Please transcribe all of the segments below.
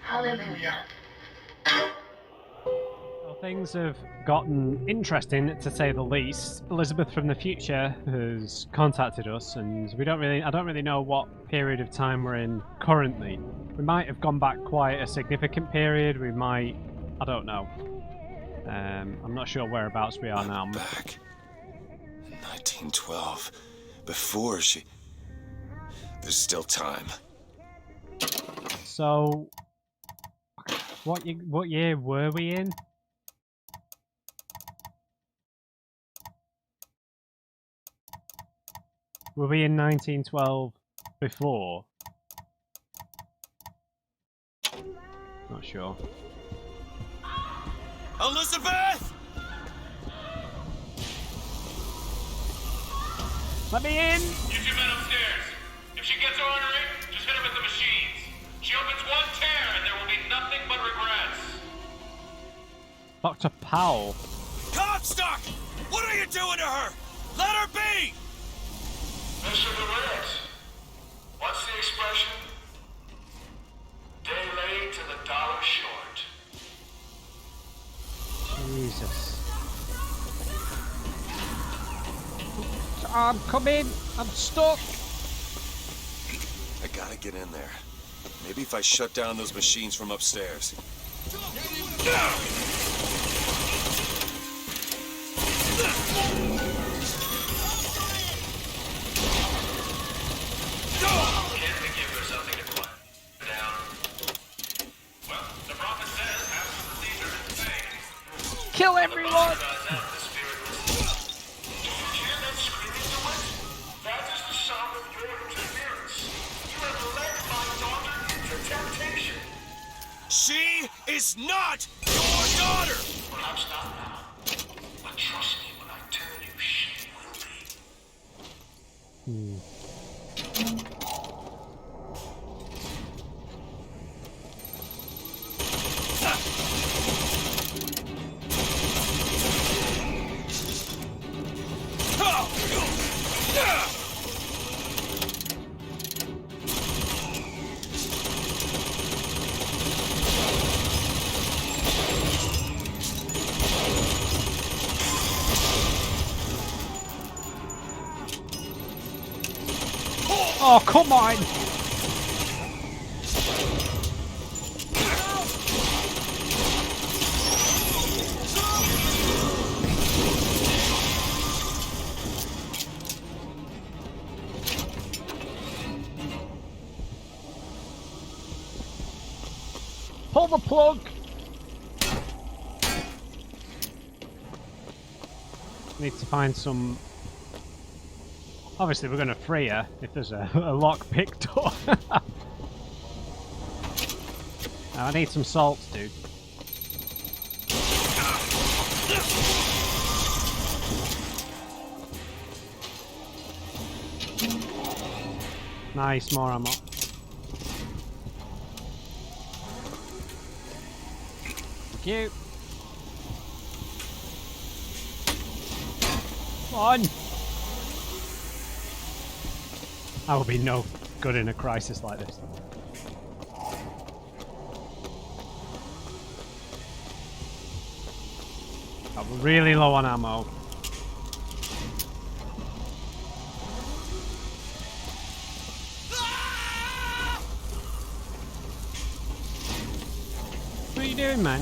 Hallelujah. Well, things have gotten interesting, to say the least. Elizabeth from the future has contacted us, and I don't really know what period of time we're in currently. We might have gone back quite a significant period. We might, I don't know. I'm not sure whereabouts we are now. Back in 1912, before she. There's still time. So, what year were we in? Were we in 1912 before? Not sure. Elizabeth! Let me in! You two men upstairs. If she gets ornery, just hit her with the machines. She opens one tear and there will be nothing but regrets. Dr. Powell. Comstock! What are you doing to her? Let her be! Mr. DeWitt, what's the expression? Day late and the dollar short. Jesus. I'm coming. I'm stuck. I gotta get in there. Maybe if I shut down those machines from upstairs. Can't we give her something to quiet down? Well, the prophet says, have the Caesar in Spain. Kill everyone! She is not your daughter! Perhaps not now, but trust me when I tell you she will be. Oh, come on! Pull the plug! Need to find some... Obviously we're going to free her if there's a lock-pick door. Now, I need some salts, dude. Nice, more ammo. Thank you. Come on! I will be no good in a crisis like this. I'm really low on ammo. What are you doing, man?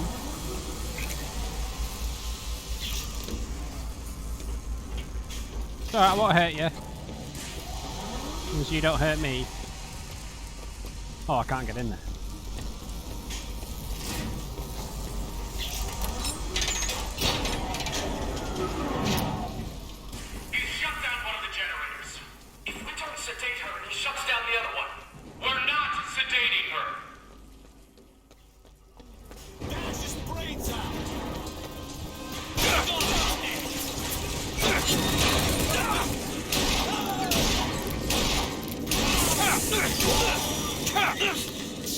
It's alright, I won't hurt you. As long as you don't hurt me. Oh, I can't get in there. He shut down one of the generators. If we don't sedate her, he shuts down the other one. We're not sedating her. Dash his brains out!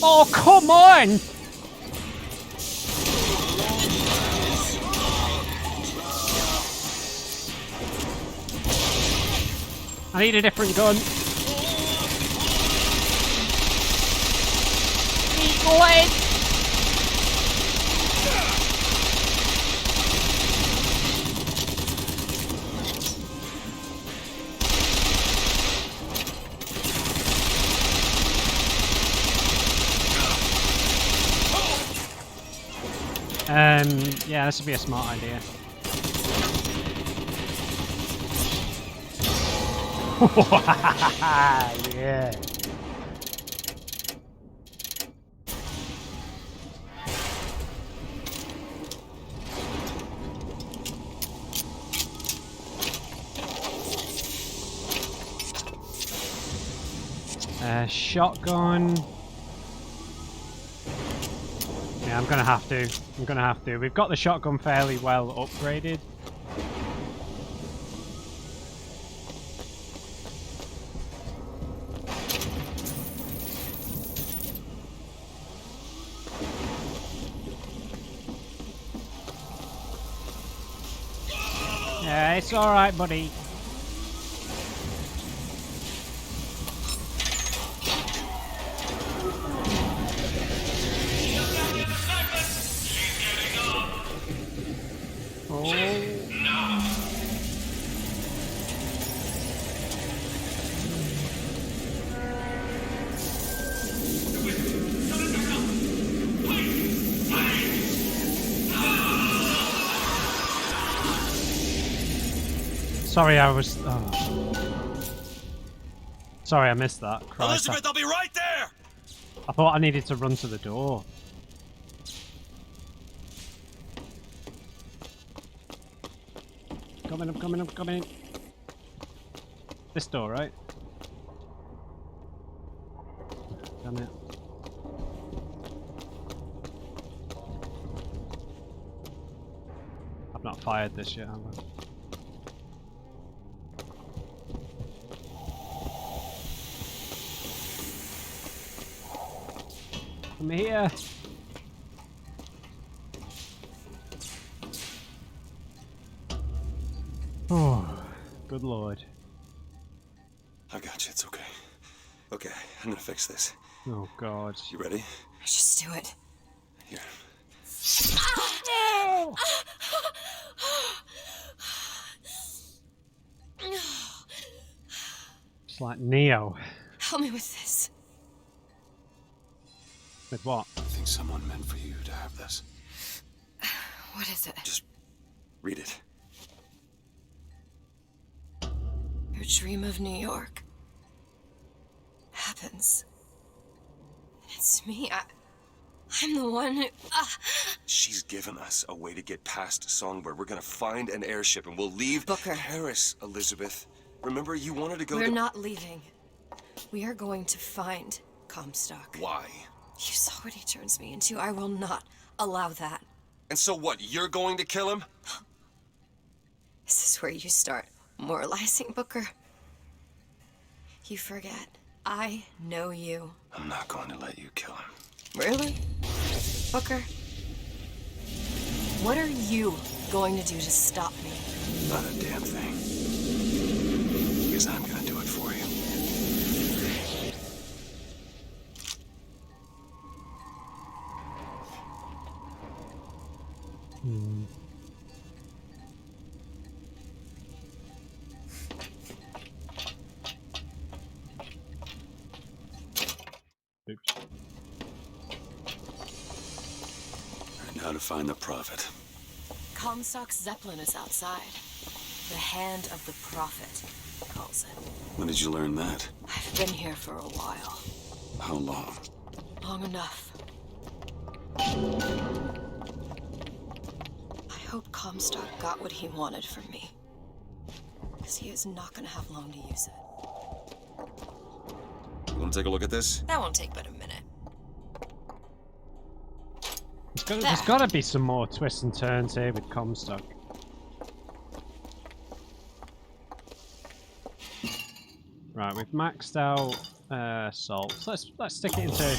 Oh, come on! I need a different gun. Eat lead! Yeah, this would be a smart idea. Yeah. Shotgun. Yeah, I'm gonna have to. We've got the shotgun fairly well upgraded. Yeah, it's alright, buddy. Sorry, I was. Oh. Sorry, I missed that. Christ, Elizabeth, I'll be right there! I thought I needed to run to the door. I'm coming. This door, right? Damn it. I've not fired this yet, have I? I'm here. Oh, good lord. I got you, it's okay. Okay, I'm gonna fix this. Oh god. You ready? Just do it. Here. No! It's like Neo. Help me with this. With what? I think someone meant for you to have this. What is it? Just read it. Your dream of New York happens. It's me. I'm the one who... She's given us a way to get past Songbird. We're gonna find an airship and we'll leave Booker. Paris, Elizabeth. Remember, you wanted to go We're to... not leaving. We are going to find Comstock. Why? You saw what he turns me into. I will not allow that. And so what, you're going to kill him? This is where you start moralizing, Booker. You forget. I know you. I'm not going to let you kill him. Really? Booker? What are you going to do to stop me? Not a damn thing. Because I'm gonna do it for you. Oops. Now to find the prophet. Comstock's zeppelin is outside. The hand of the prophet, he calls it. When did you learn that? I've been here for a while. How long? Long enough. I hope Comstock got what he wanted from me. Because he is not going to have long to use it. You wanna take a look at this? That won't take but a minute. There's gotta be some more twists and turns here with Comstock. Right, we've maxed out salts. Let's stick it into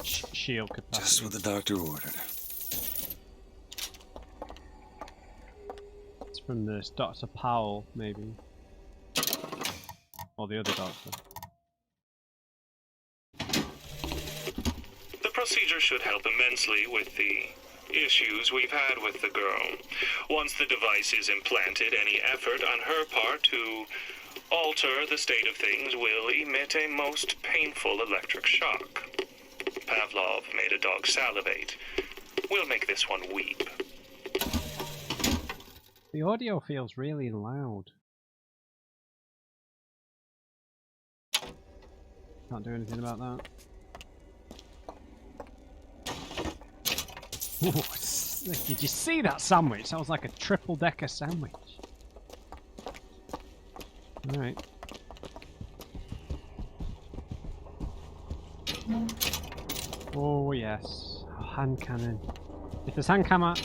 shield capacity. Just what the doctor ordered. It's from this Dr. Powell, maybe. Or the other doctor. The procedure should help immensely with the issues we've had with the girl. Once the device is implanted, any effort on her part to alter the state of things will emit a most painful electric shock. Pavlov made a dog salivate. We'll make this one weep. The audio feels really loud. Can't do anything about that. Ooh, did you see that sandwich? That was like a triple-decker sandwich. Alright. Oh yes. Oh, hand cannon. If there's hand cannon...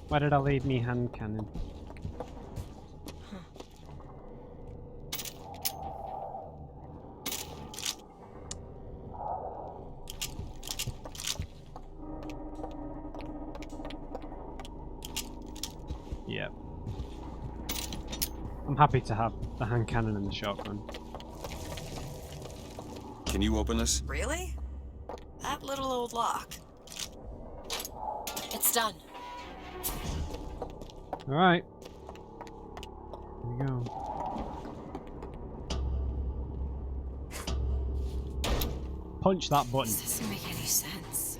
Where did I leave me hand cannon? Yep. I'm happy to have the hand cannon and the shotgun. Can you open this? Really? That little old lock. It's done. Alright. Here we go. Punch that button. This doesn't make any sense.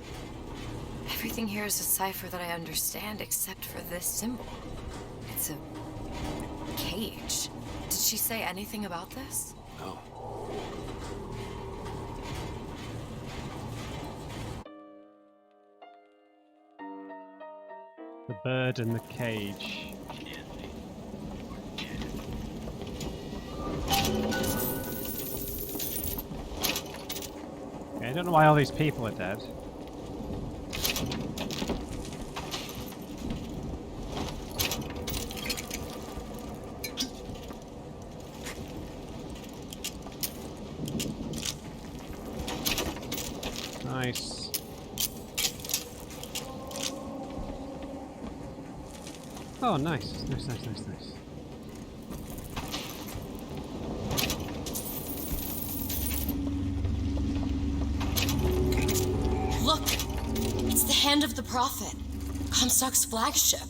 Everything here is a cipher that I understand except for this symbol. It's a cage. Did she say anything about this? No. The bird and the cage. Okay, I don't know why all these people are dead. Nice. Oh, nice. Nice. Look! It's the Hand of the Prophet. Comstock's flagship.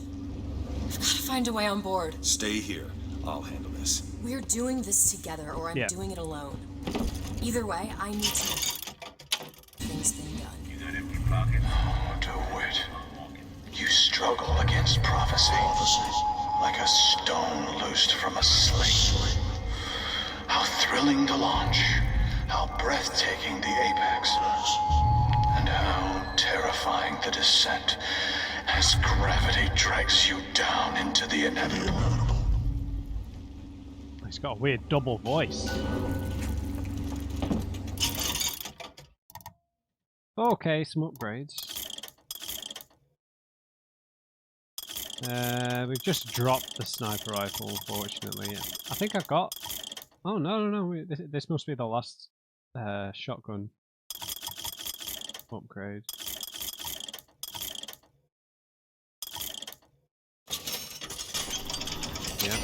I've got to find a way on board. Stay here. I'll handle this. We're doing this together, or I'm doing it alone. Either way, I need to know things been done. You got empty pockets? Oh, DeWitt. You struggle against prophecy. Like a stone loosed from a slate. How thrilling the launch. How breathtaking the apex. And how terrifying the descent as gravity drags you down into the inevitable. He's got a weird double voice. Okay, some upgrades. We've just dropped the sniper rifle, unfortunately. I think I've got... Oh, no. This must be the last shotgun upgrade. Yeah.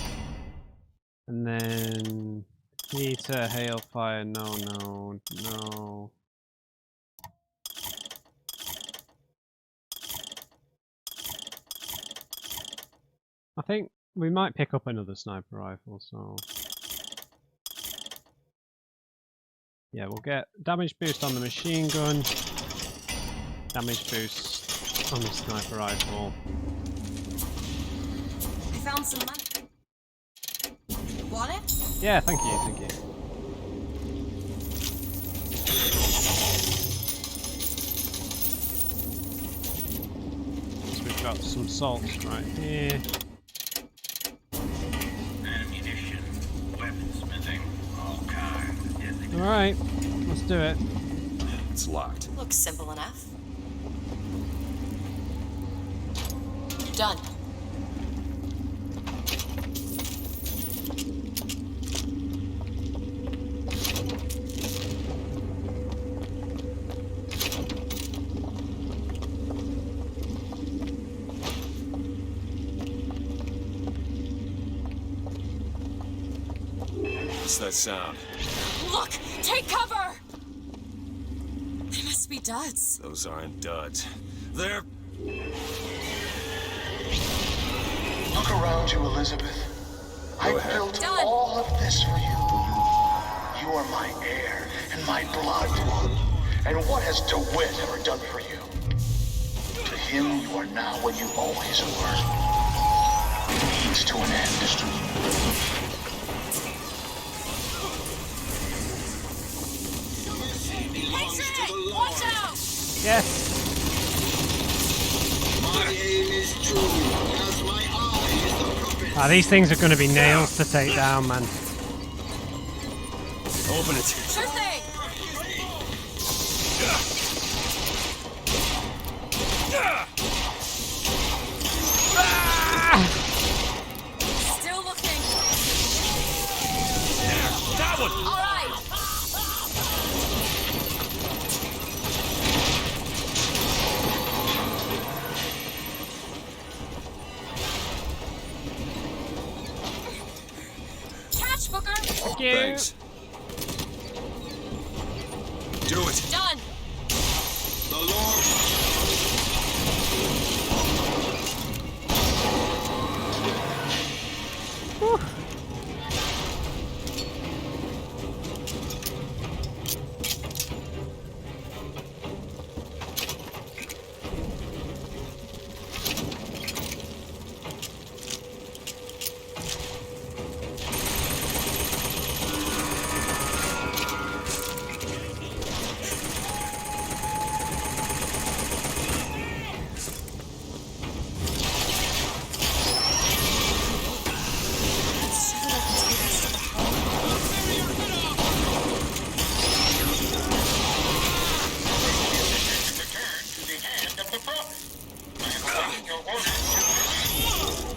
And then... Heater, hailfire, no. I think we might pick up another sniper rifle, so... Yeah, we'll get damage boost on the machine gun, damage boost on the sniper rifle. I found some money. Want it? Yeah, thank you. So we've got some salts right here. Ammunition, weaponsmithing, all kinds of deadly. Alright, let's do it. It's locked. Looks simple enough. Done. What's that sound? Look! Take cover! They must be duds. Those aren't duds. They're... Look around you, Elizabeth. I built Done. all of this for you. You are my air and my blood. And what has DeWitt ever done for you? To him, you are now what you always were. Means to an end. Patriot! Watch out! Yes. My aim is true, as my eye is the prophet. Ah, these things are going to be nails to take down, man. Open it. Sure thing! Still looking. That one! All right. Catch, Booker. Thank you. Thanks. Do it. Done. The Lord.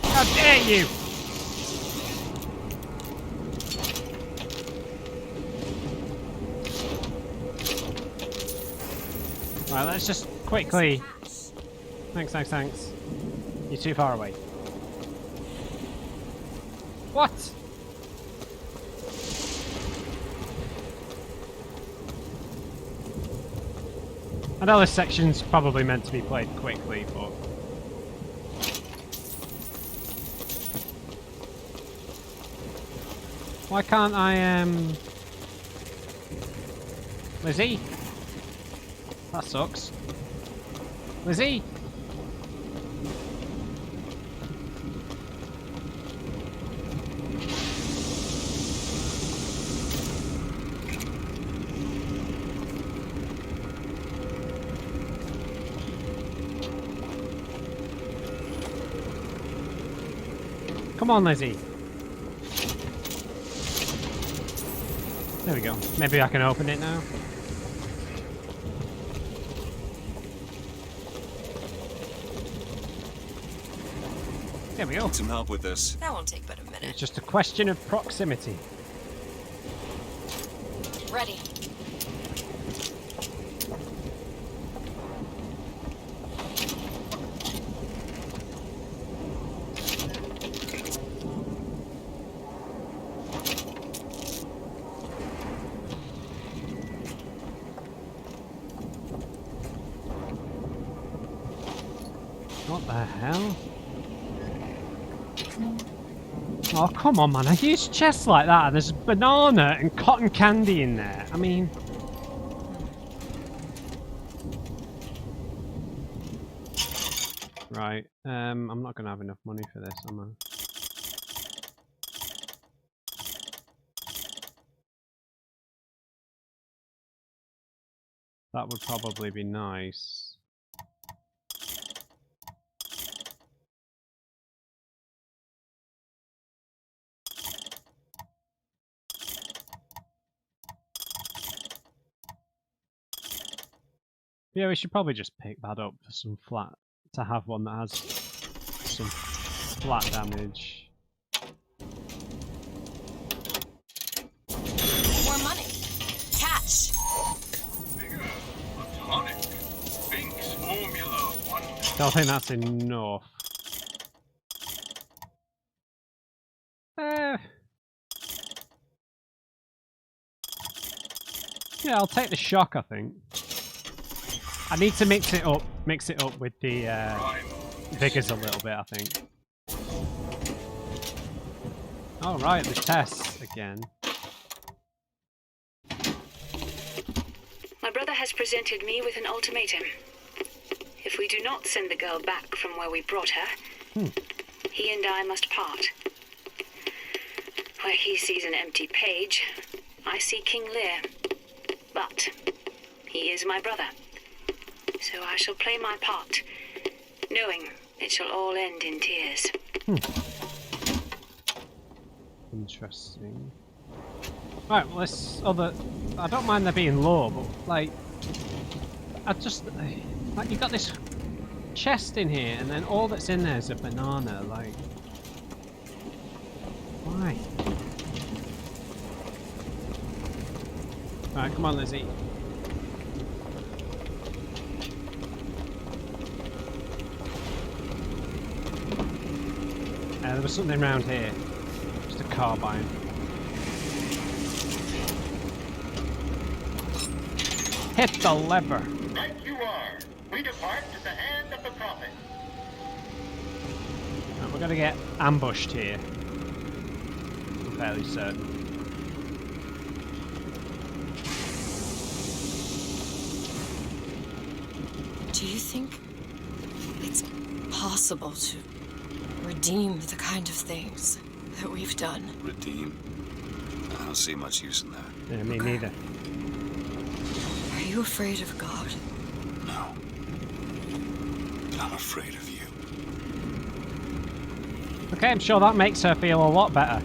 How dare you! Right, let's just quickly. Thanks. You're too far away. What? I know this section's probably meant to be played quickly, but why can't I, Lizzie? That sucks. Lizzie? Come on, Lizzie. There we go. Maybe I can open it now. There we go. Need some help with this. That won't take but a It's minute. just a question of proximity. Ready. What the hell? Oh, come on, man. A huge chest like that, and there's banana and cotton candy in there. I mean... Right. I'm not going to have enough money for this, am I? That would probably be nice. Yeah, we should probably just pick that up for some flat, to have one that has some flat damage. More money. Catch. Atomic. Binks Formula 1. Don't think that's enough. Yeah, I'll take the shock, I think. I need to mix it up with the vigors a little bit, I think. Oh right, the tests again. My brother has presented me with an ultimatum. If we do not send the girl back from where we brought her, he and I must part. Where he sees an empty page, I see King Lear. But he is my brother, so I shall play my part, knowing it shall all end in tears. Interesting. Right, well, this other... I don't mind there being low, but, like... I just... Like, you've got this chest in here, and then all that's in there is a banana, like... Why? Right, come on, Lizzie. There was something around here. Just a carbine. Hit the lever. Right you are. We depart to the hand of the prophet. Right, we're gonna get ambushed here. I'm fairly certain. Do you think it's possible to redeem the kind of things that we've done? Redeem? I don't see much use in that. Yeah, me neither. Are you afraid of God? No. I'm afraid of you. Okay, I'm sure that makes her feel a lot better.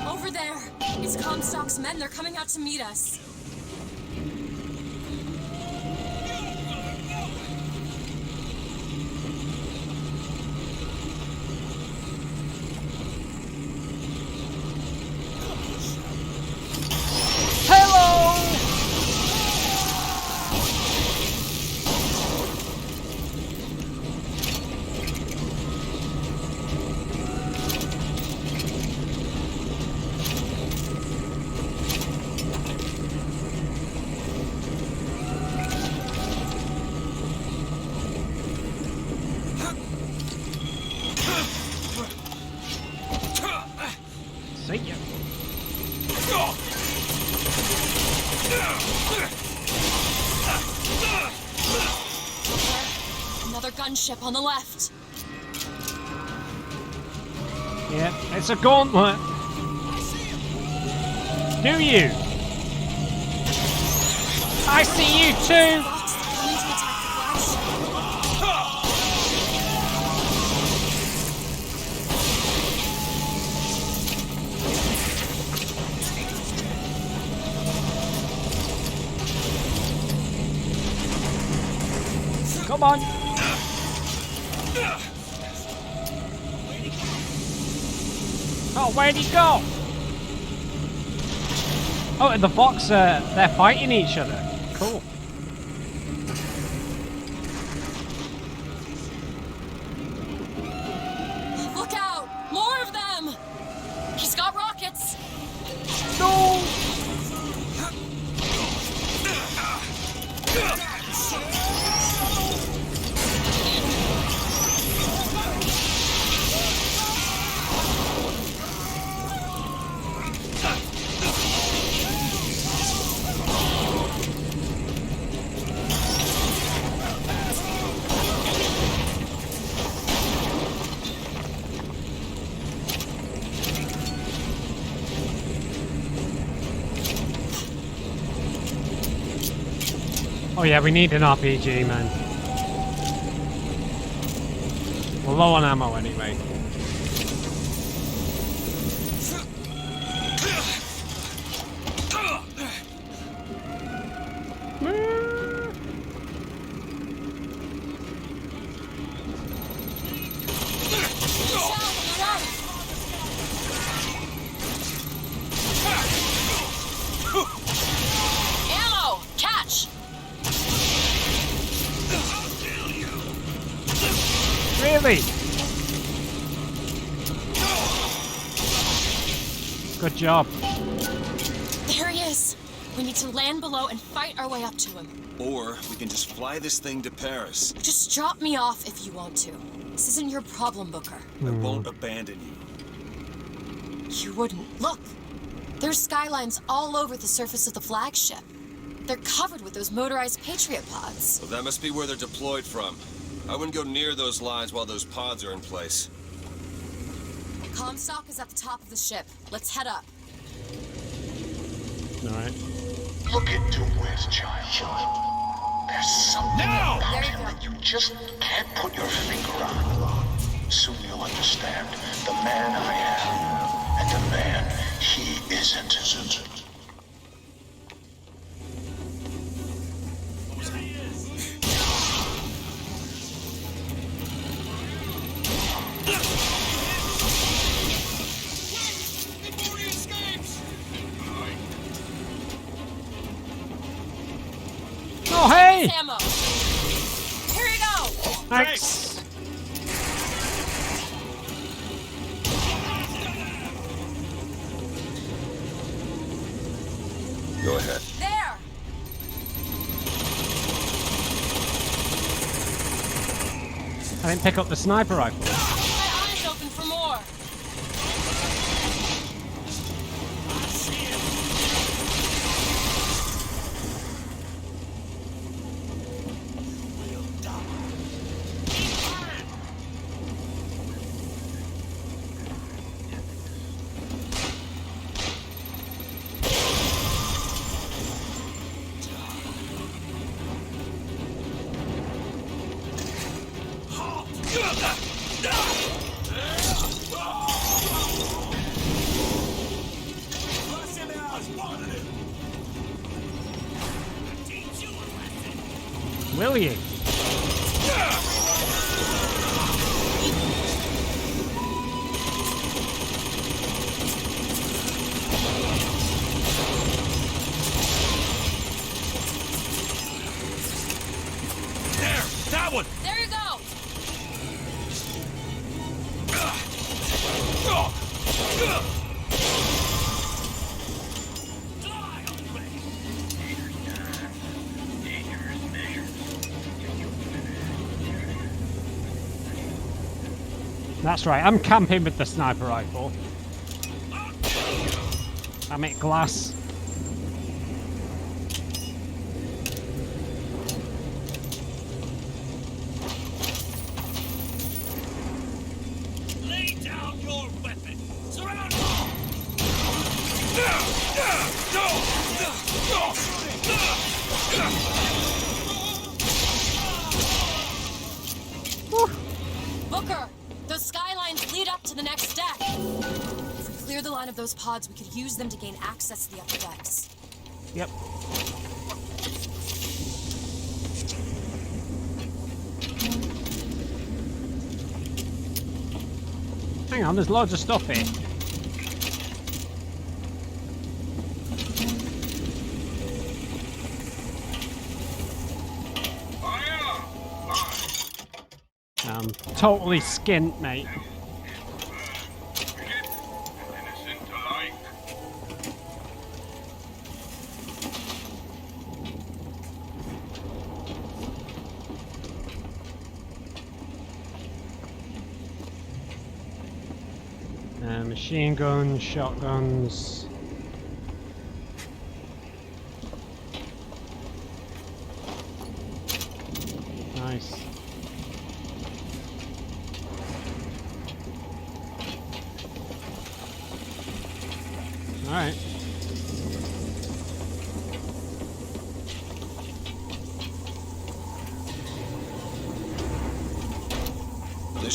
Over there! It's Comstock's men. They're coming out to meet us. See ya. Another gunship on the left. Yeah, it's a gauntlet. Do you? I see you too. Fox, they're coming to attack the flagship. Come on. Oh, where'd he go? Oh, and the Fox, they're fighting each other. Cool. Look out! More of them! He's got rockets! No! Oh yeah, we need an RPG, man. We're low on ammo anyway. Ammo! Catch! Really? Good job. There he is! We need to land below and fight our way up to him. Or we can just fly this thing to Paris. Just drop me off if you want to. This isn't your problem, Booker. I won't abandon you. You wouldn't. Look! There's skylines all over the surface of the flagship. They're covered with those motorized Patriot pods. Well, that must be where they're deployed from. I wouldn't go near those lines while those pods are in place. Comstock is at the top of the ship. Let's head up. Alright. Look at DeWitt, child. There's something about him that you just can't put your finger on. Soon you'll understand the man I am and the man he isn't. Oh, hey! Ammo! Here you go! Thanks. Go ahead. There! I didn't pick up the sniper rifle. Keep my eyes open for more! Will you? There! That one! There you go! That's right, I'm camping with the sniper rifle. I make glass. Lay down your weapon. Surround Booker! Those skylines lead up to the next deck! If we clear the line of those pods, we could use them to gain access to the upper decks. Yep. Hang on, there's loads of stuff here. I'm totally skint, mate. Innocent alike. Machine guns, shotguns. Nice. Alright.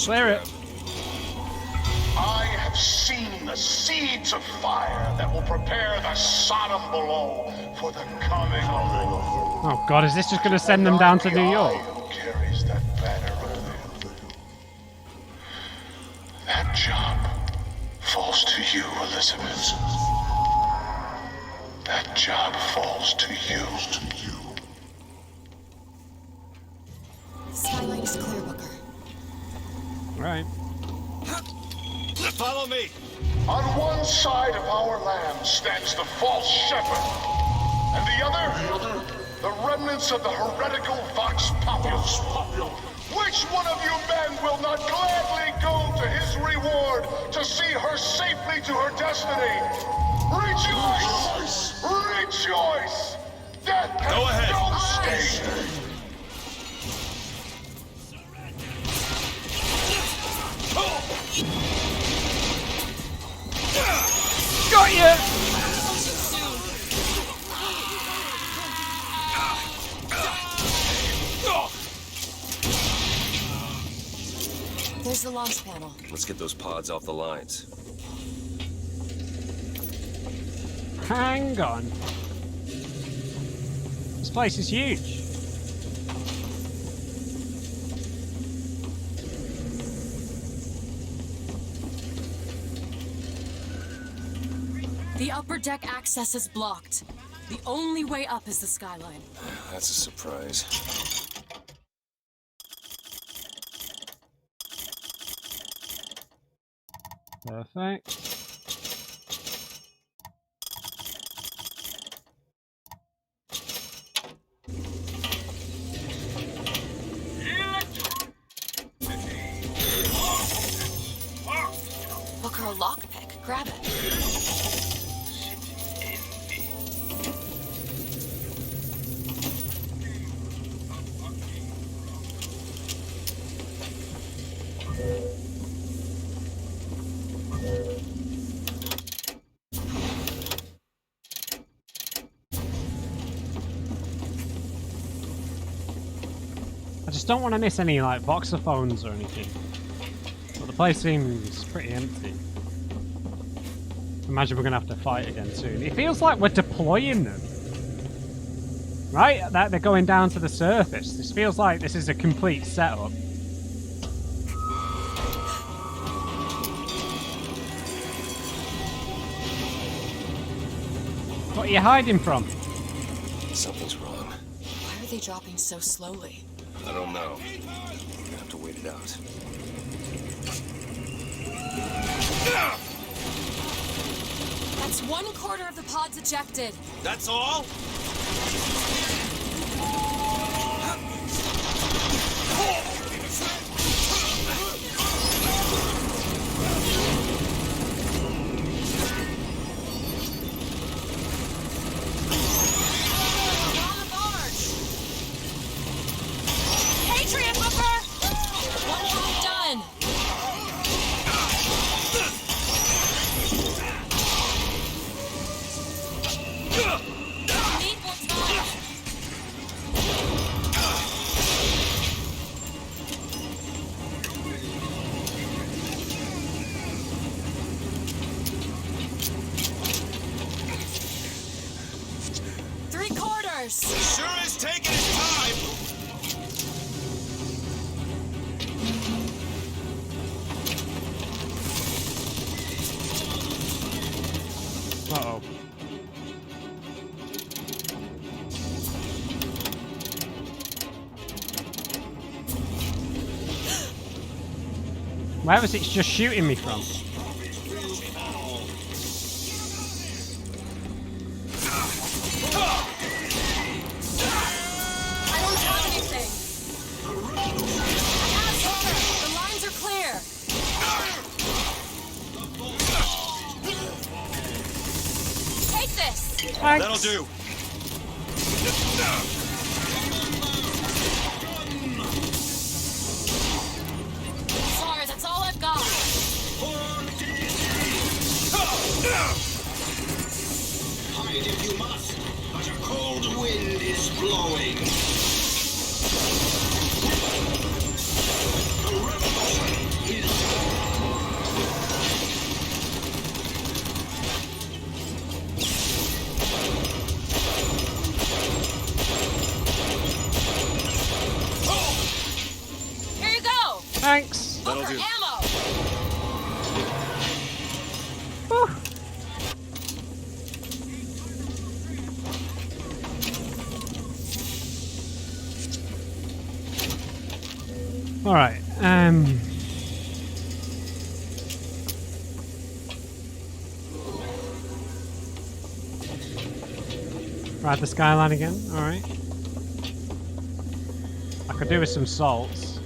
Clear it. I have seen the seeds of fire that will prepare the Sodom below for the coming of Oh god, is this just going to send them down to New York? Who carries that banner of them. That job falls to you, Elizabeth. That job falls to you. The skyline is clear, Booker. Right. Follow me! On one side of our land stands the false shepherd, and the other, the remnants of the heretical Vox Populus. Which one of you men will not gladly go to his reward to see her safely to her destination? destiny! Rejoice! Rejoice! Death has Go ahead. no sting! Got you! There's the launch panel. Let's get those pods off the lines. Hang on. This place is huge. The upper deck access is blocked. The only way up is the skyline. That's a surprise. Perfect. Look, her lockpick. Grab it. I just don't want to miss any like voxophones or anything. But the place seems pretty empty. Imagine we're gonna have to fight again soon. It feels like we're deploying them. Right? That they're going down to the surface. This feels like this is a complete setup. What are you hiding from? Something's wrong. Why are they dropping so slowly? I don't know. We're gonna have to wait it out. That's 1/4 of the pods ejected. That's all? Patriot Whipper! One half done. Need more time. Three-quarters. Sure is taking its time. Uh-oh. Where was it just shooting me from? I don't have anything. I have cover. The lines are clear. Take this. Thanks. That'll do. Sorry, that's all I've got. Hide if you must, but a cold wind is blowing. The revolution is Here you go. Thanks. That'll Booker do. ammo. Whew. All right. Ride the skyline again. All right. I could do with some salts.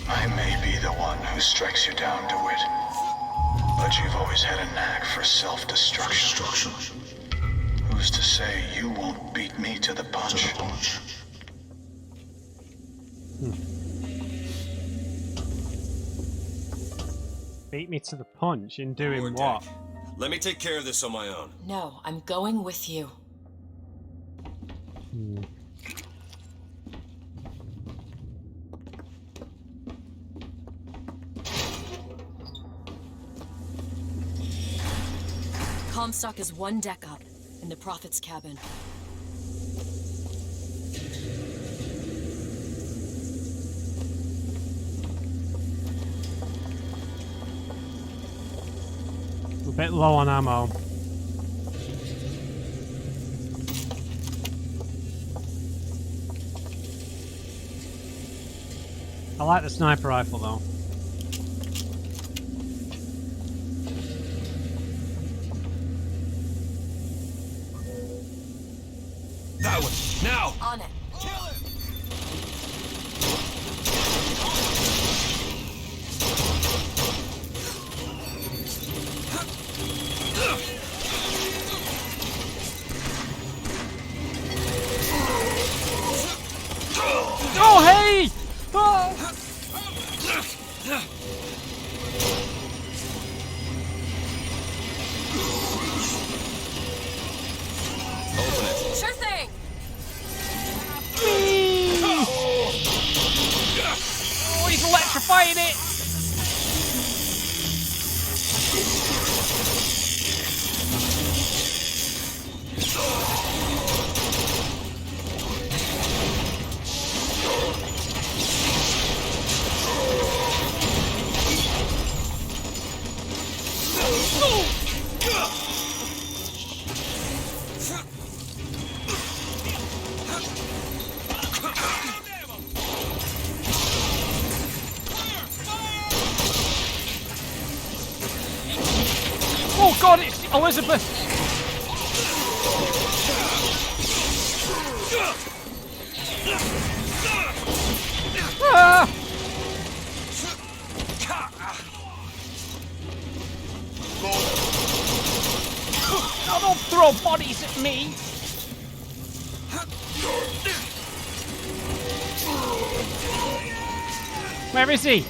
I may be the one who strikes you down, DeWitt, but you've always had a knack for self-destruction. Who's to say you won't beat me to the punch? Beat me to the punch in doing More what? deck. Let me take care of this on my own. No, I'm going with you. Comstock is one deck up, in the Prophet's cabin. A bit low on ammo. I like the sniper rifle though. That one! Now! On it. Oh, hey! Oh! Open it. Sure thing! Oh, he's electrifying it! Oh god, it's Elizabeth! Ah! Oh, don't throw bodies at me! Where is he?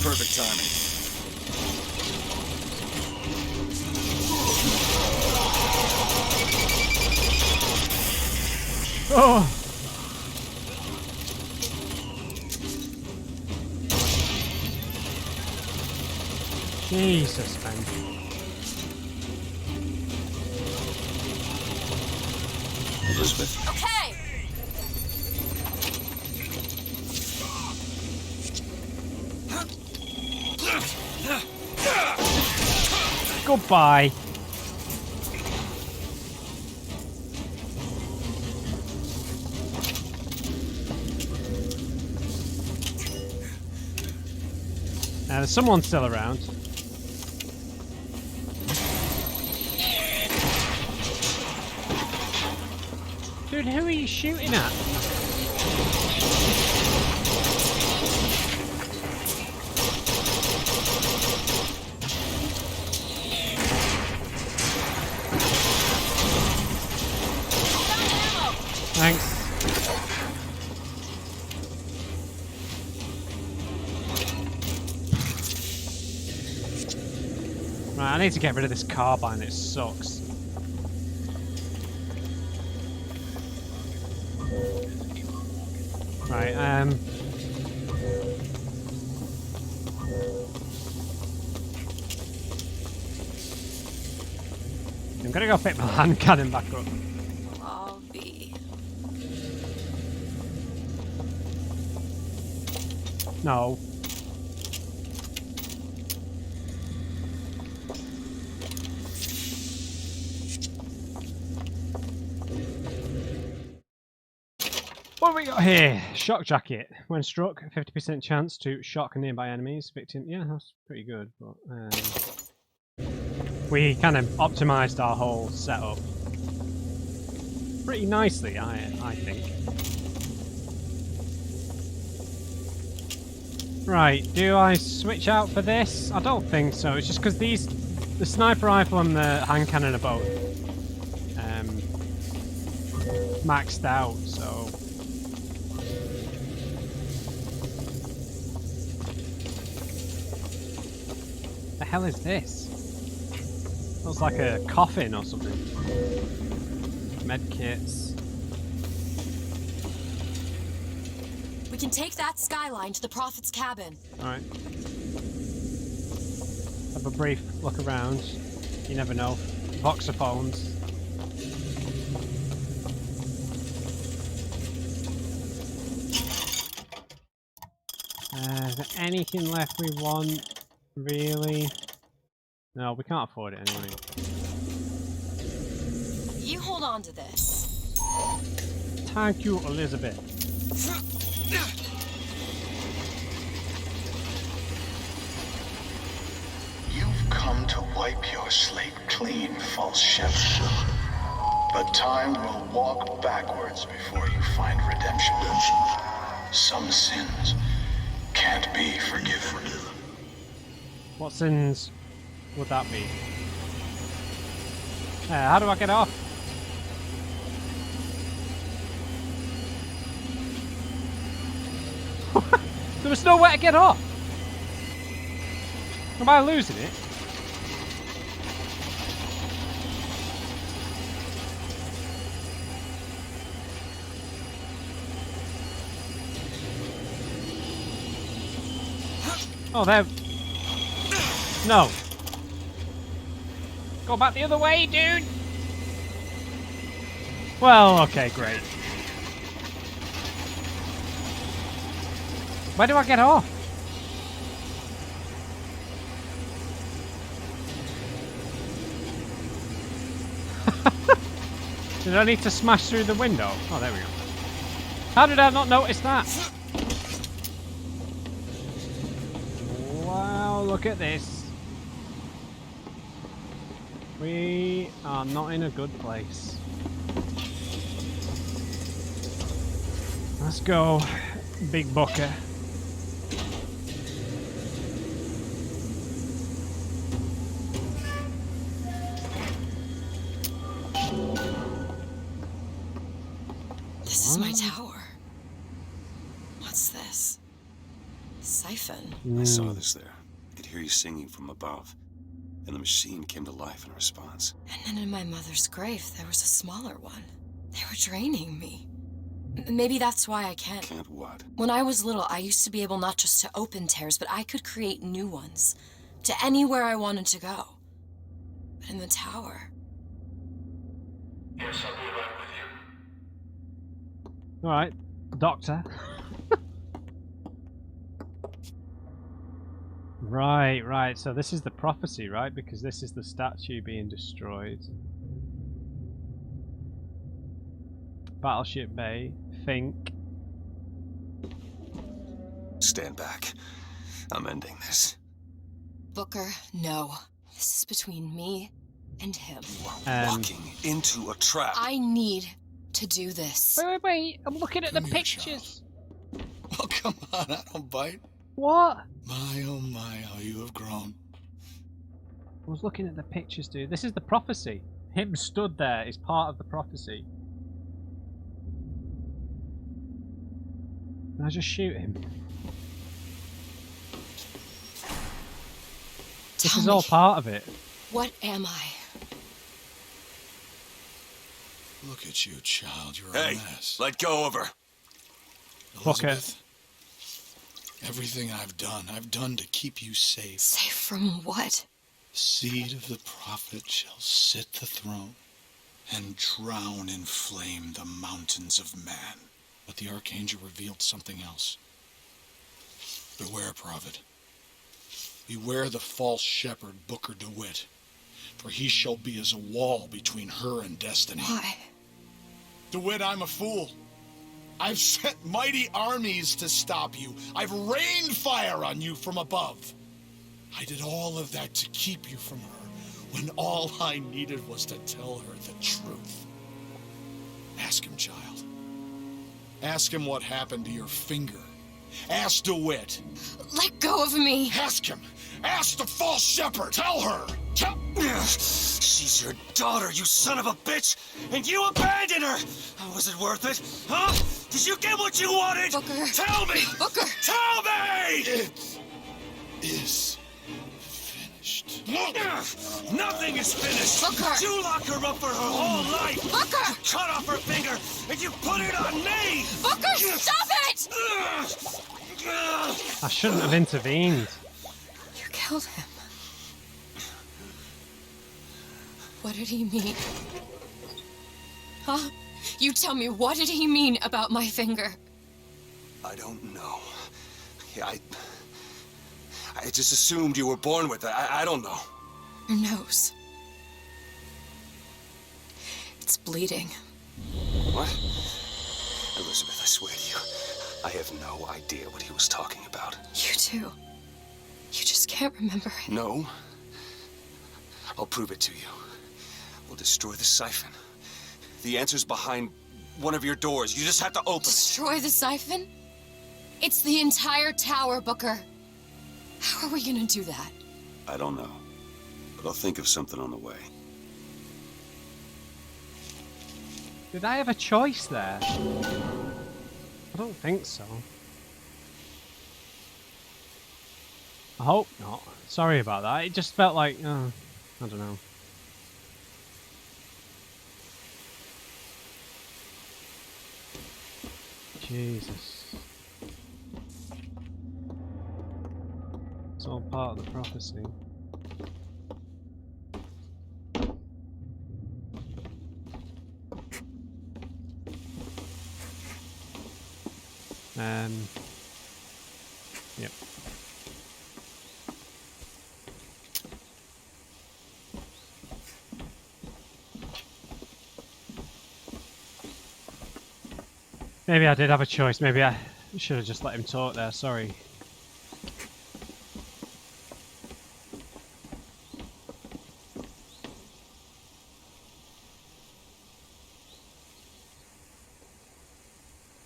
Perfect timing. Oh! Jesus, man. Elizabeth. Okay! Goodbye. There's someone still around. Dude, who are you shooting at? Thanks. Right, I need to get rid of this carbine, it sucks. Right, I'm gonna go pick my hand cannon back up. I'll be. No. What have we got here? Shock jacket. When struck, 50% chance to shock nearby enemies. Victim. Yeah, that's pretty good. But we kind of optimized our whole setup pretty nicely, I think. Right, do I switch out for this? I don't think so. It's just because the sniper rifle and the hand cannon are both maxed out, so. The hell is this? Looks like a coffin or something. Medkits. We can take that skyline to the Prophet's cabin. Alright. Have a brief look around. You never know. Voxophones. Is there anything left we want? Really? No, we can't afford it anyway. You hold on to this. Thank you, Elizabeth. You've come to wipe your slate clean, false shepherd. But time will walk backwards before you find redemption. Some sins can't be forgiven. What sins would that be? How do I get off? There was nowhere to get off. Am I losing it? Oh, there. No. Go back the other way, dude. Well, okay, great. Where do I get off? Did I need to smash through the window? Oh, there we go. How did I not notice that? Wow, look at this. We are not in a good place. Let's go, Big Booker. This is my tower. What's this? Siphon. I saw this there. I could hear you singing from above. And the machine came to life in response. And then in my mother's grave, there was a smaller one. They were draining me. Maybe that's why I can't. Can't what? When I was little, I used to be able not just to open tears, but I could create new ones. To anywhere I wanted to go. But in the tower... Yes, I'll be right with you. Alright, Doctor. Right, so this is the prophecy, right? Because this is the statue being destroyed. Battleship Bay, think. Stand back. I'm ending this. Booker, no. This is between me and him. You are walking into a trap. I need to do this. Wait, I'm looking at the Come here, pictures. Oh, come on, I don't bite. What? My, oh my, how you have grown. I was looking at the pictures, dude. This is the prophecy. Him stood there is part of the prophecy. Can I just shoot him? This is all part of it. What am I? Look at you, child. You're Hey, a mess. let go of her. Booker. Elizabeth, everything I've done to keep you safe. Safe from what? The seed of the prophet shall sit the throne and drown in flame the mountains of man. But the archangel revealed something else. Beware, prophet. Beware the false shepherd, Booker DeWitt, for he shall be as a wall between her and destiny. Why? DeWitt, I'm a fool. I've sent mighty armies to stop you. I've rained fire on you from above. I did all of that to keep you from her when all I needed was to tell her the truth. Ask him, child. Ask him what happened to your finger. Ask DeWitt. Let go of me! Ask him. Ask the false shepherd. Tell her. Tell... She's your daughter, you son of a bitch! And you abandoned her! Was it worth it? Huh? Did you get what you wanted? Booker. Tell me! Booker! Tell me! It is finished. Nothing is finished! Booker! You locked her up for her whole life! Booker! You cut off her finger, and you put it on me! Booker, stop it! I shouldn't have intervened. You killed him. What did he mean? Huh? You tell me, what did he mean about my finger? I don't know. I just assumed you were born with it. I don't know. Your nose. It's bleeding. What? Elizabeth, I swear to you, I have no idea what he was talking about. You too. You just can't remember it. No. I'll prove it to you. We'll destroy the siphon. The answer's behind one of your doors. You just have to open it. Destroy the siphon? It's the entire tower, Booker. How are we gonna do that? I don't know. But I'll think of something on the way. Did I have a choice there? I don't think so. I hope not. Sorry about that. It just felt like, I don't know. Jesus. It's all part of the prophecy. Yep. Maybe I did have a choice. Maybe I should have just let him talk there. Sorry.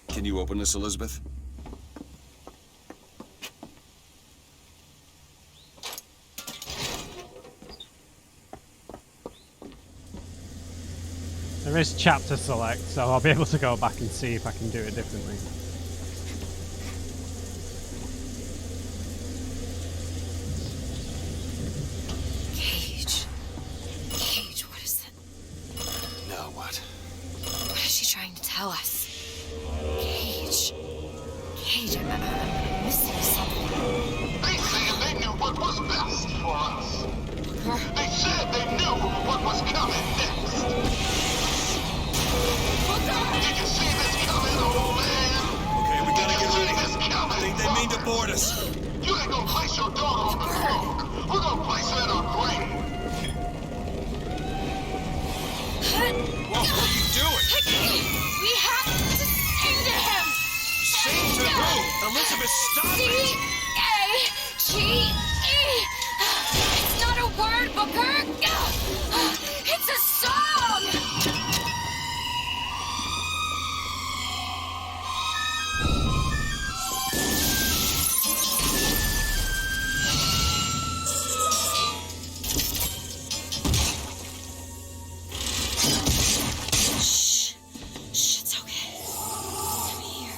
Can you open this, Elizabeth? There is chapter select, so I'll be able to go back and see if I can do it differently. Cage. Cage, what is it? Now what? What is she trying to tell us? Cage. Cage, I'm missing something. They said they knew what was best for us. Booker? They said they knew what was coming next. Did you see this coming, old man? Okay, we gotta get ready. This coming, They mean to board us. You ain't gonna place your dog on the throne. We're gonna place her in her grave. Whoa, what are you doing? We have to sing to him! Sing to who? Elizabeth, stop it! C-A-G-E! It's not a word, Booker! It's a song! Shh, it's okay. I'm here.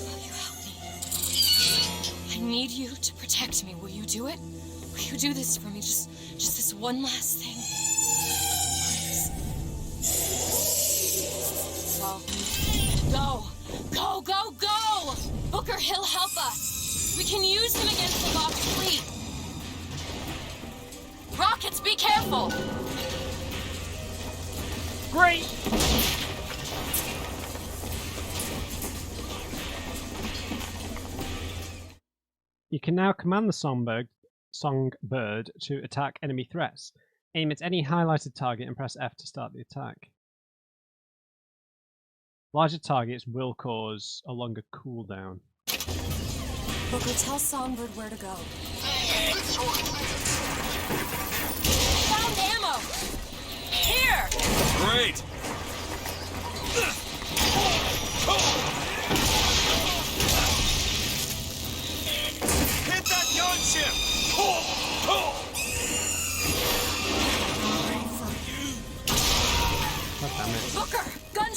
Will you help me? I need you to protect me. Will you do it? Will you do this for me? Just this one last thing. Please. So, go! Booker, he'll help us. We can use him against the Vox fleet. Rockets, be careful! Great! You can now command the songbird to attack enemy threats. Aim at any highlighted target and press F to start the attack. Larger targets will cause a longer cooldown. Booker, tell Songbird where to go. This one is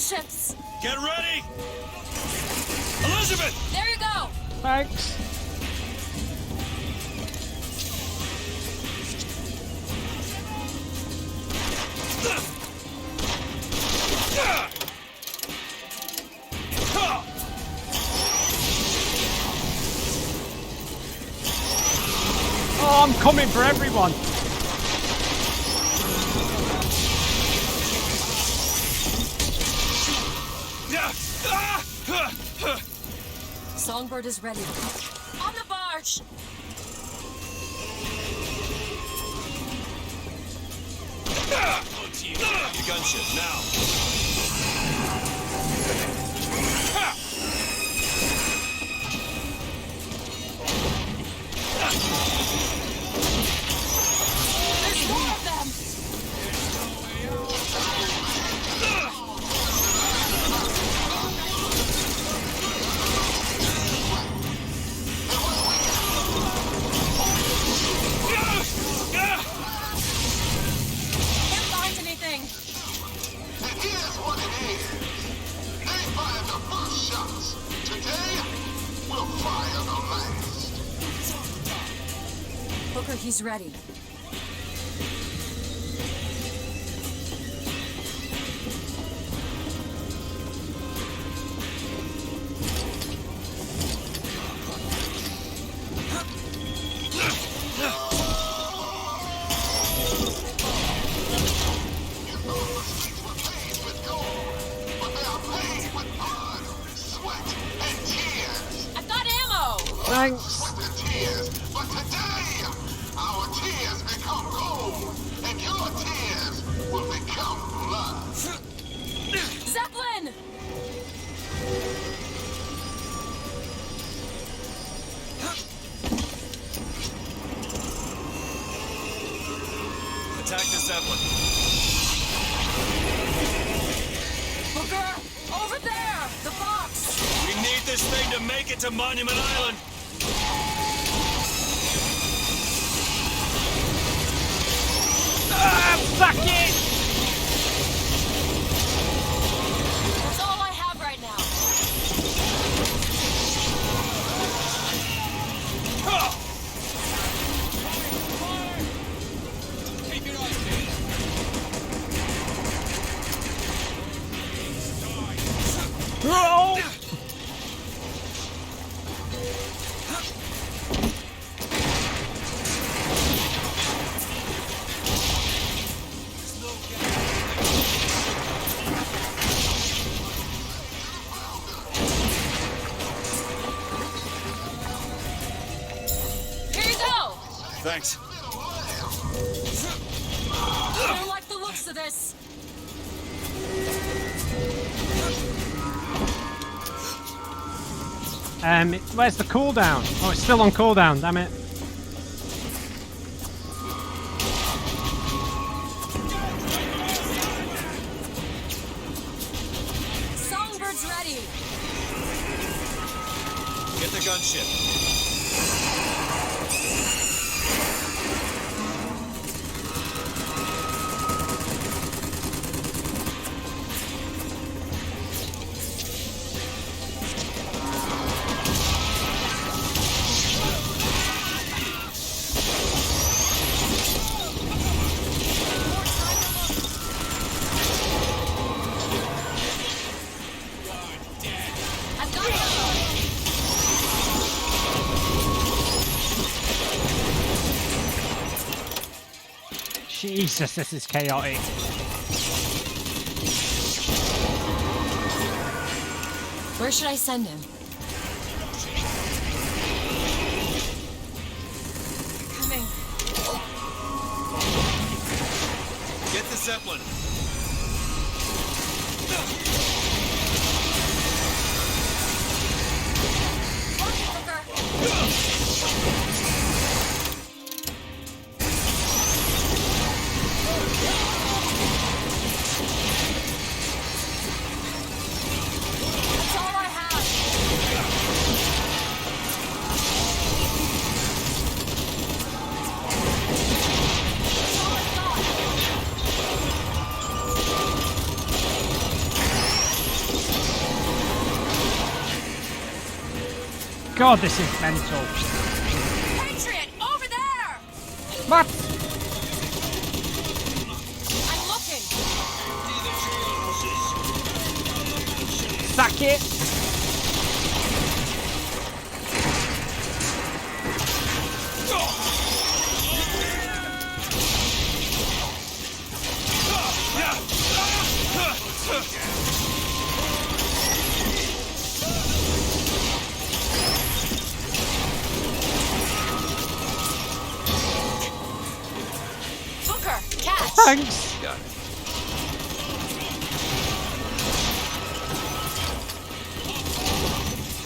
ships! Get ready! Elizabeth! There you go! Thanks. Oh, I'm coming for everyone. Songbird is ready. On the barge! Your gunship, now! There's more of them! Can't find anything! And here's what it is. They fired the first shots. Today, we'll fire the last. Booker, he's ready. You thought the streets were paved with gold, but they are paved with blood, sweat, and tears. I've got ammo! Thanks. Sweat and tears. But today, our tears become gold, and your tears will become blood. Zeppelin! Attack the Zeppelin. Booker! Over there! The box! We need this thing to make it to Monument Island. Fuck it! That's all I have right now. Oh! Here you go! Thanks. I don't like the looks of this. Where's the cooldown? Oh, it's still on cooldown, damn it. Songbird's ready. Get the gunship. I've got ammo. Jesus, this is chaotic. Where should I send him? Coming. Get the Zeppelin. That's all I have. That's all I've got. God, this is mental. Patriot, over there! What? I'm looking. Sack it! Booker, catch! Thanks! Got it.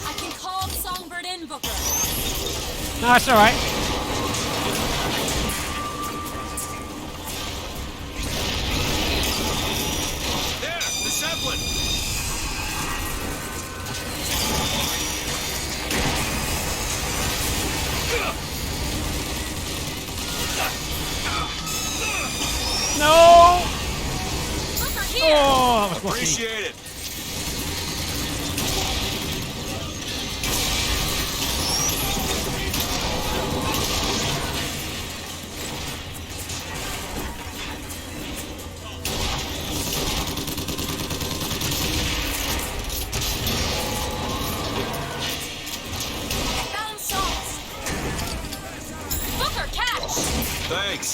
I can call Songbird in, Booker. No, it's alright. There, the zeppelin. No! Booker, here! Oh, that was lucky. Appreciate it. Found salts. Booker, catch! Thanks.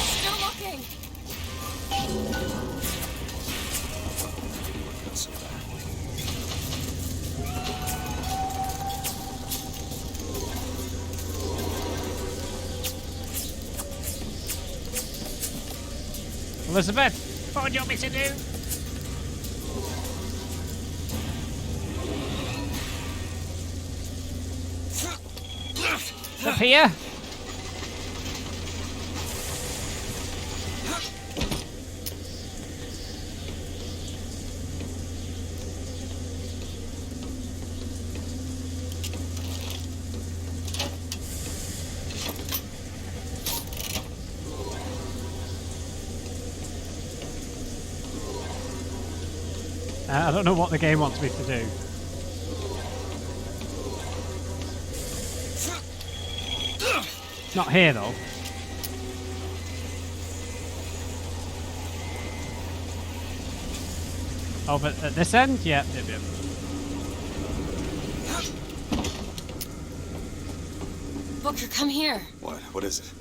Still looking. Not so bad. Elizabeth, what would you want me to do? Up here? I don't know what the game wants me to do. Not here though. Oh, but at this end? Yep, yep, yep. Booker, come here. What? What is it?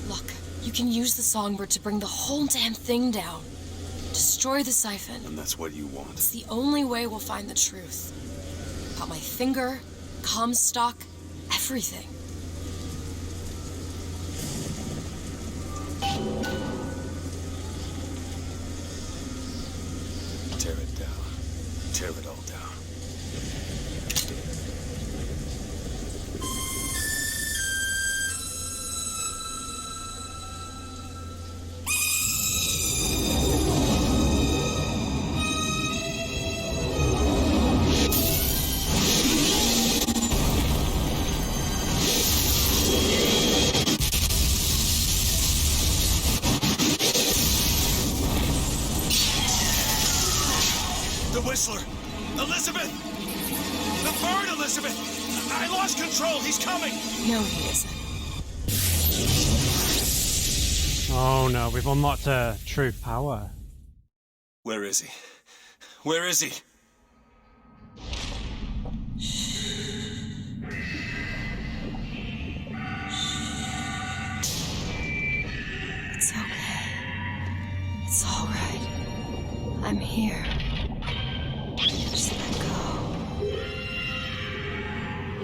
Look, you can use the songbird to bring the whole damn thing down. Destroy the siphon. And that's what you want. It's the only way we'll find the truth. About my finger, Comstock, everything. Tear it down. Tear it all down. The Whistler! Elizabeth! The bird, Elizabeth! I lost control! He's coming! No, he isn't. Oh no, we've unlocked a true power. Where is he? Where is he? It's okay. It's all right. I'm here. Just let go.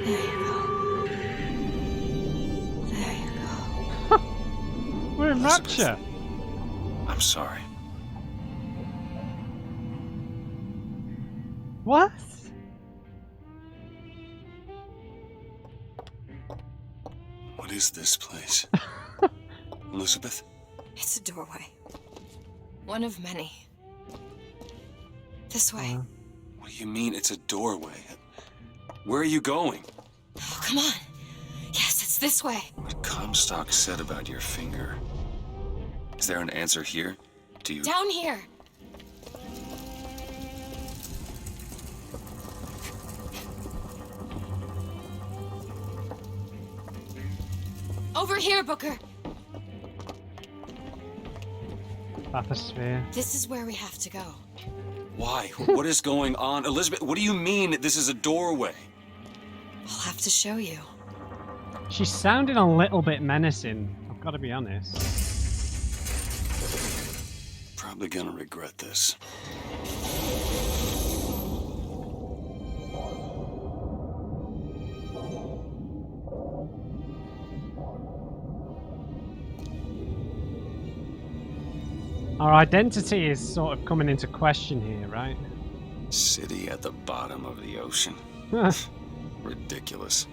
There you go. There you go. We're in rapture. I'm sorry. What? What is this place? Elizabeth? It's a doorway. One of many. This way. What do you mean it's a doorway? Where are you going? Oh, come on. Yes, it's this way. What Comstock said about your finger. Is there an answer here? Do you... Down here. Over here, Booker. Bathysphere. This is where we have to go. Why? What is going on? Elizabeth, what do you mean this is a doorway? I'll have to show you. She's sounding a little bit menacing, I've got to be honest. Probably gonna regret this. Our identity is sort of coming into question here, right? City at the bottom of the ocean. Ridiculous.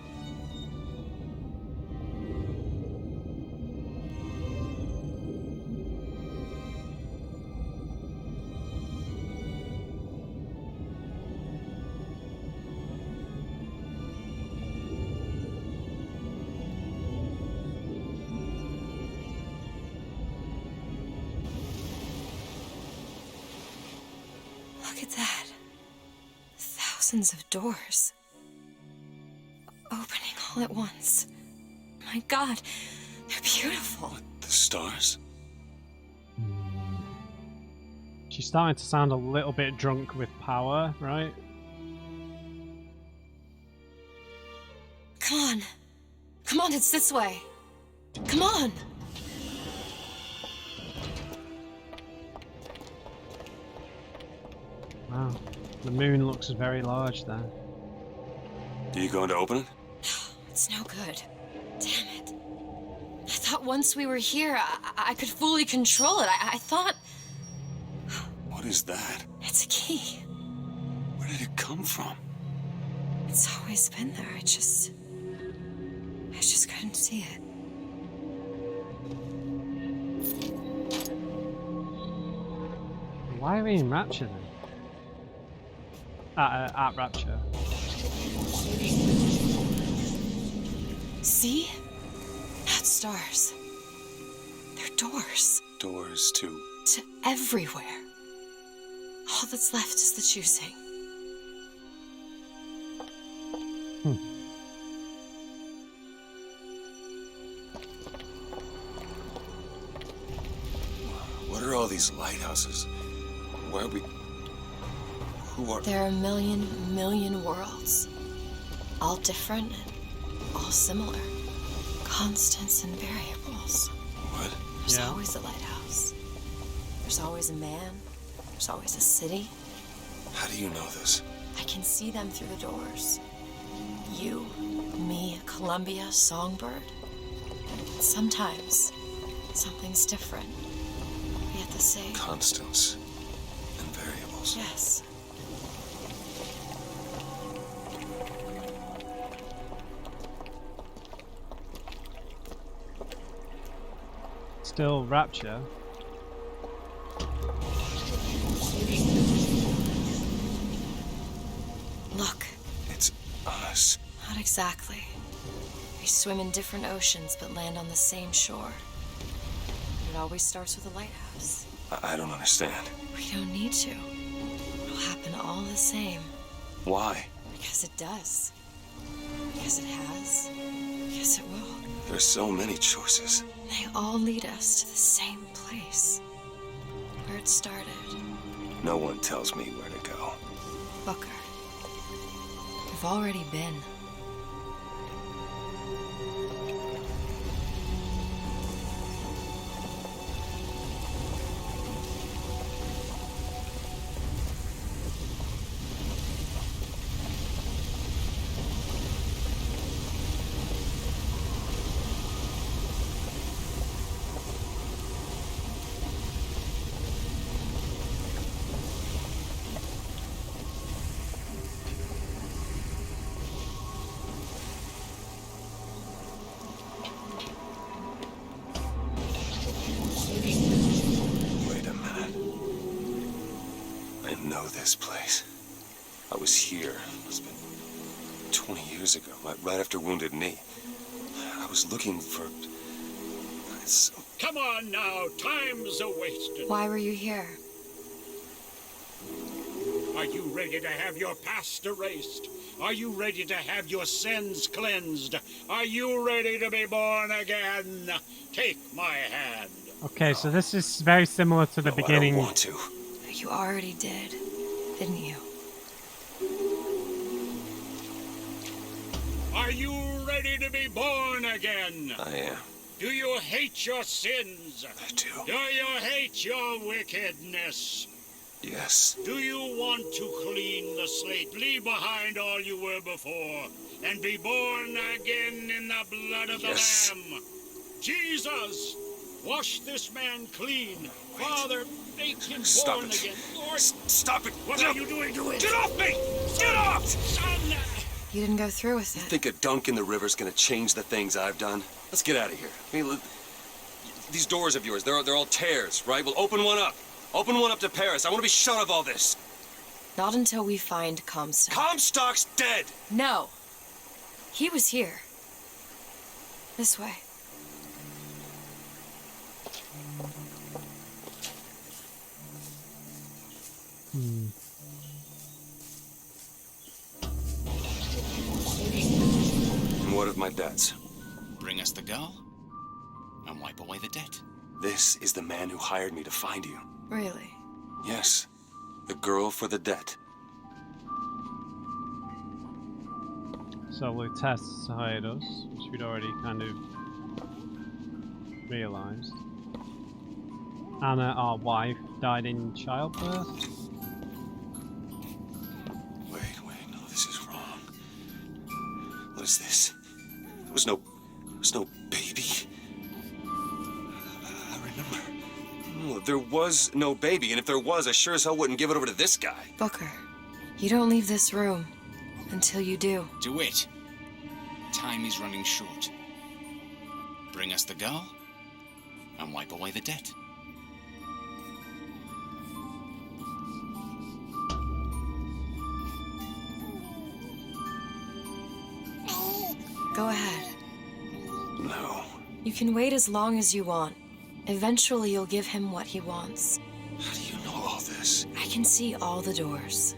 Look at that. Thousands of doors. Opening all at once. My God, they're beautiful. The stars? She's starting to sound a little bit drunk with power, right? Come on. Come on, it's this way. Come on. Wow. The moon looks very large there. Are you going to open it? It's no good. Damn it. I thought once we were here, I could fully control it. I thought... What is that? It's a key. Where did it come from? It's always been there. I just couldn't see it. Why are we in Rapture then? At Rapture. See? Not stars. They're doors. Doors to... To everywhere. All that's left is the choosing. What are all these lighthouses? Why are we... Who are... There are a million worlds. All different and all similar. Constants and variables. What? There's Yeah. always a lighthouse. There's always a man. There's always a city. How do you know this? I can see them through the doors. You, me, Columbia, Songbird. Sometimes something's different, yet the same. Constants and variables. Yes. Still Rapture. Look, It's us. not exactly. We swim in different oceans but land on the same shore. It always starts with a lighthouse. I don't understand. We don't need to. It'll happen all the same. Why? Because it does. Because it has. Because it will. There's so many choices. They all lead us to the same place. Where it started. No one tells me where to go. Booker. We've already been. I know this place. I was here. It must have been 20 years ago, right after Wounded Knee. I was looking for... Come on now, time's a-wasting. Why were you here? Are you ready to have your past erased? Are you ready to have your sins cleansed? Are you ready to be born again? Take my hand. Okay, so this is very similar to the beginning. I don't want to. You already did, didn't you? Are you ready to be born again? I am. Do you hate your sins? I do. Do you hate your wickedness? Yes. Do you want to clean the slate, leave behind all you were before, and be born again in the blood of the Lamb? Jesus, wash this man clean. Father, make him born again. Lord, stop it. What are you doing to it? Get off me! Get off! Son! You didn't go through with You it. think a dunk in the river's gonna change the things I've done? Let's get out of here. I mean, these doors of yours, they're all tears, right? Well, open one up. Open one up to Paris. I want to be shut of all this. Not until we find Comstock. Comstock's dead! No. He was here. This way. And what of my debts? Bring us the girl, and wipe away the debt. This is the man who hired me to find you. Really? Yes. The girl for the debt. So Lutece hired us, which we'd already kind of realised. Anna, our wife, died in childbirth. Wait, no, this is wrong. What is this? There was no baby. I remember. No, there was no baby, and if there was, I sure as hell wouldn't give it over to this guy. Booker, you don't leave this room until you do. DeWitt, time is running short. Bring us the girl, and wipe away the debt. Go ahead. No. You can wait as long as you want. Eventually, you'll give him what he wants. How do you know all this? I can see all the doors,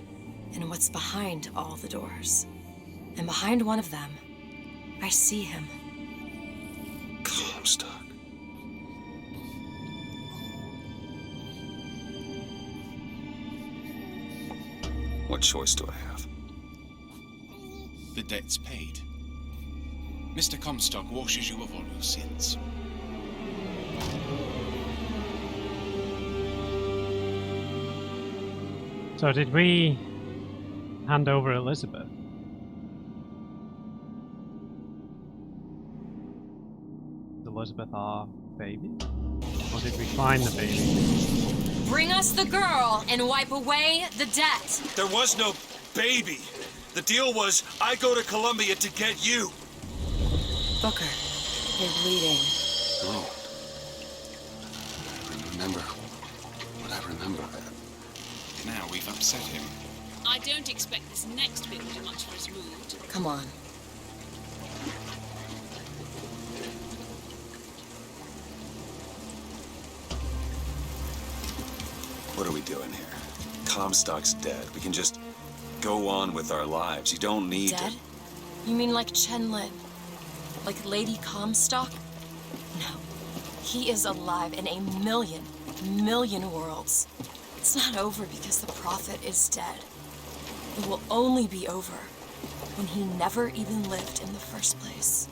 and what's behind all the doors. And behind one of them, I see him. Comstock. What choice do I have? The debt's paid. Mr. Comstock washes you of all your sins. So did we hand over Elizabeth? Is Elizabeth our baby? Or did we find the baby? Bring us the girl and wipe away the debt. There was no baby. The deal was I go to Columbia to get you. Booker, you're bleeding. No. I remember what I remember. Now we've upset him. I don't expect this next bit will do much for his mood. Come on. What are we doing here? Comstock's dead. We can just go on with our lives. You don't need Dead? to... You mean like Chen Lin? Like Lady Comstock? No. He is alive in a million worlds. It's not over because the Prophet is dead. It will only be over when he never even lived in the first place.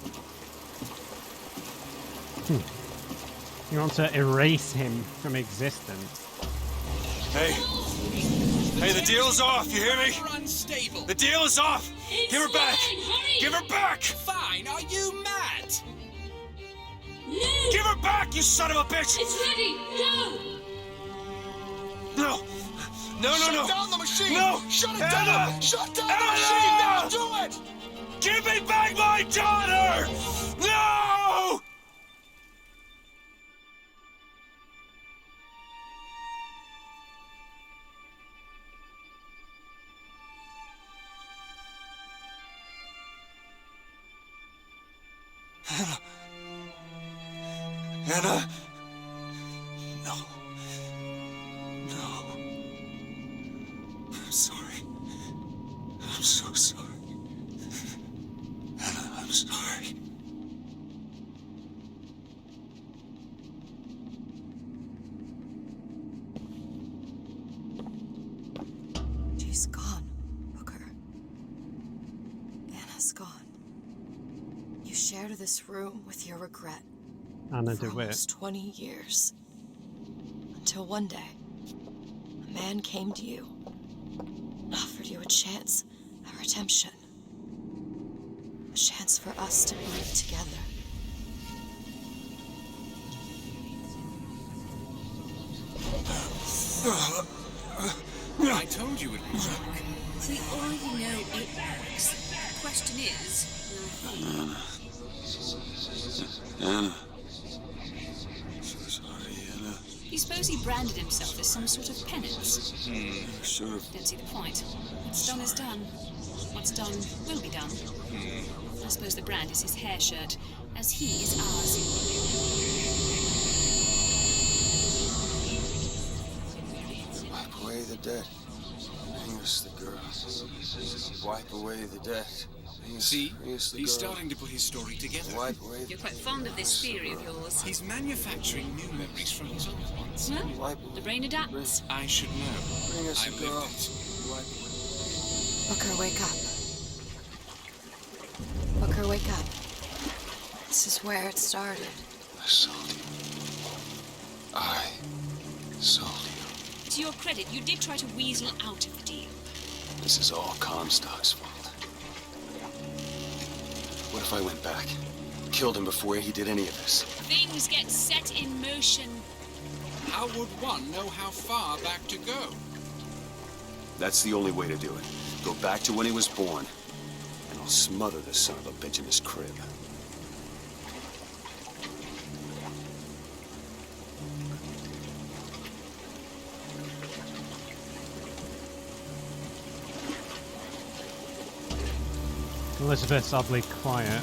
You want to erase him from existence? Hey! Hey, the deal's off, you hear me? You're unstable. The deal is off! Give her back! Give her back! Fine, are you mad? No! Give her back, you son of a bitch! It's ready! No! No! No! Shut down the machine! No! Shut it Anna! down! Shut down Anna! the machine! Now do it! Give me back my daughter! No! Anna! No. No. I'm sorry. I'm so sorry. Anna, I'm sorry. She's gone, Booker. Anna's gone. You shared this room with your regret Anna for DeWitt. almost 20 years. Until one day, a man came to you and offered you a chance at redemption. A chance for us to be together. I told you it would work. We already know it works. The question is, will he? Anna. So sorry, Anna. Do you suppose he branded himself as some sort of penance? Should have. Don't see the point. What's done is done. What's done will be done. I suppose the brand is his hair shirt, as he is ours. Wipe away the dead. Bring us the girl. Wipe away the dead. See, Bring us the he's girl. starting to put his story together. Wipe away the You're quite fond of this theory of yours. He's manufacturing new memories from his old ones. Well, Wipe away. the brain adapts. I should know. Bring us I the girl. lived it. Wipe away. Booker, wake up. Booker, wake up. This is where it started. I sold you. I sold you. To your credit, you did try to weasel out of the deal. This is all Comstock's fault. What if I went back? Killed him before he did any of this? Things get set in motion. How would one know how far back to go? That's the only way to do it. Go back to when he was born, and I'll smother the son of a bitch in his crib. Elizabeth's oddly quiet.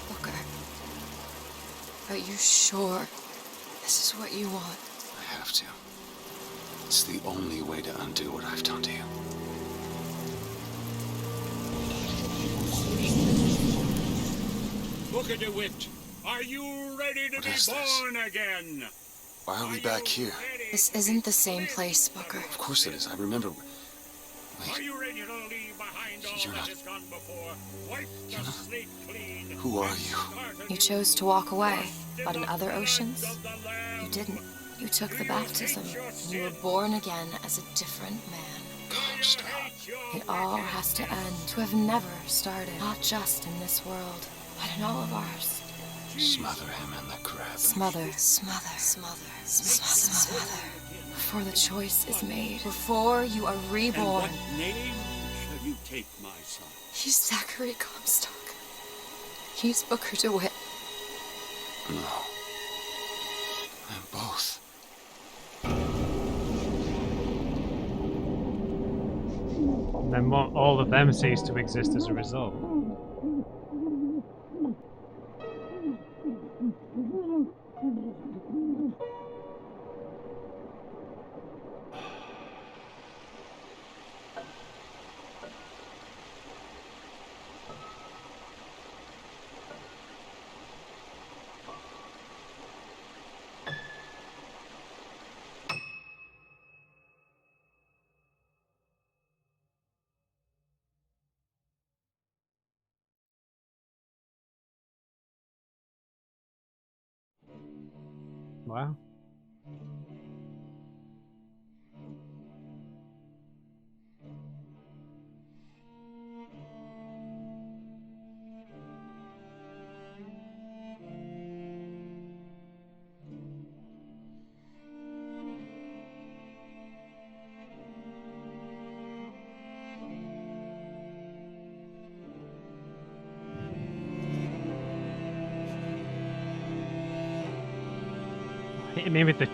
Booker, are you sure this is what you want? I have to. It's the only way to undo what I've done to you. Booker DeWitt, are you ready to What be is this? born again? Why are we back here? This isn't the same place, Booker. Of course it is. I remember. Are Wait, you ready to leave behind all You're that not- has gone before? Wipe the You're not- slate clean. Who are you? You chose to walk away, but in other oceans, you didn't. You took the baptism, and you were born again as a different man. Comstock. It all has to end, to have never started, not just in this world, but in all of ours. Smother him in the crib. Smother, smother, smother, smother, smother. Before the choice is made, before you are And reborn. what name shall you take, my son? He's Zachary Comstock. He's Booker DeWitt. No. I'm both. And then all of them cease to exist as a result. Wow. Hitting me with the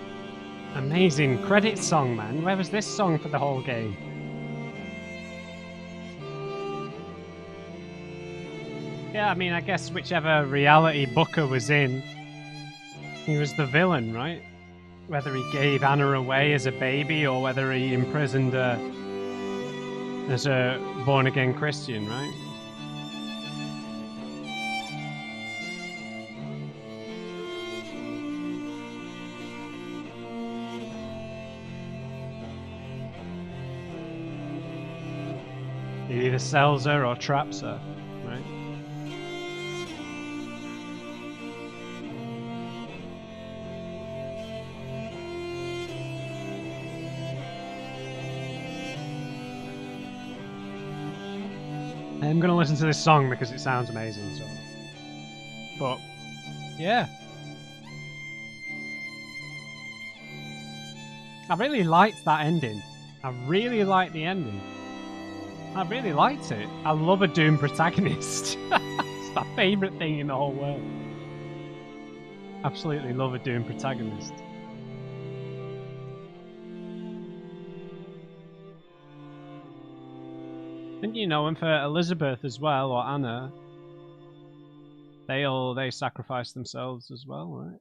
amazing credit song, man. Where was this song for the whole game? Yeah, I mean, I guess whichever reality Booker was in, he was the villain, right? Whether he gave Anna away as a baby or whether he imprisoned her as a born-again Christian, right? He either sells her or traps her, right? I'm gonna listen to this song because it sounds amazing, so. But, yeah. I really liked that ending. I really liked the ending. I really liked it. I love a Doom protagonist. It's my favourite thing in the whole world. Absolutely love a Doom protagonist. And you know, and for Elizabeth as well, or Anna, they sacrifice themselves as well, right?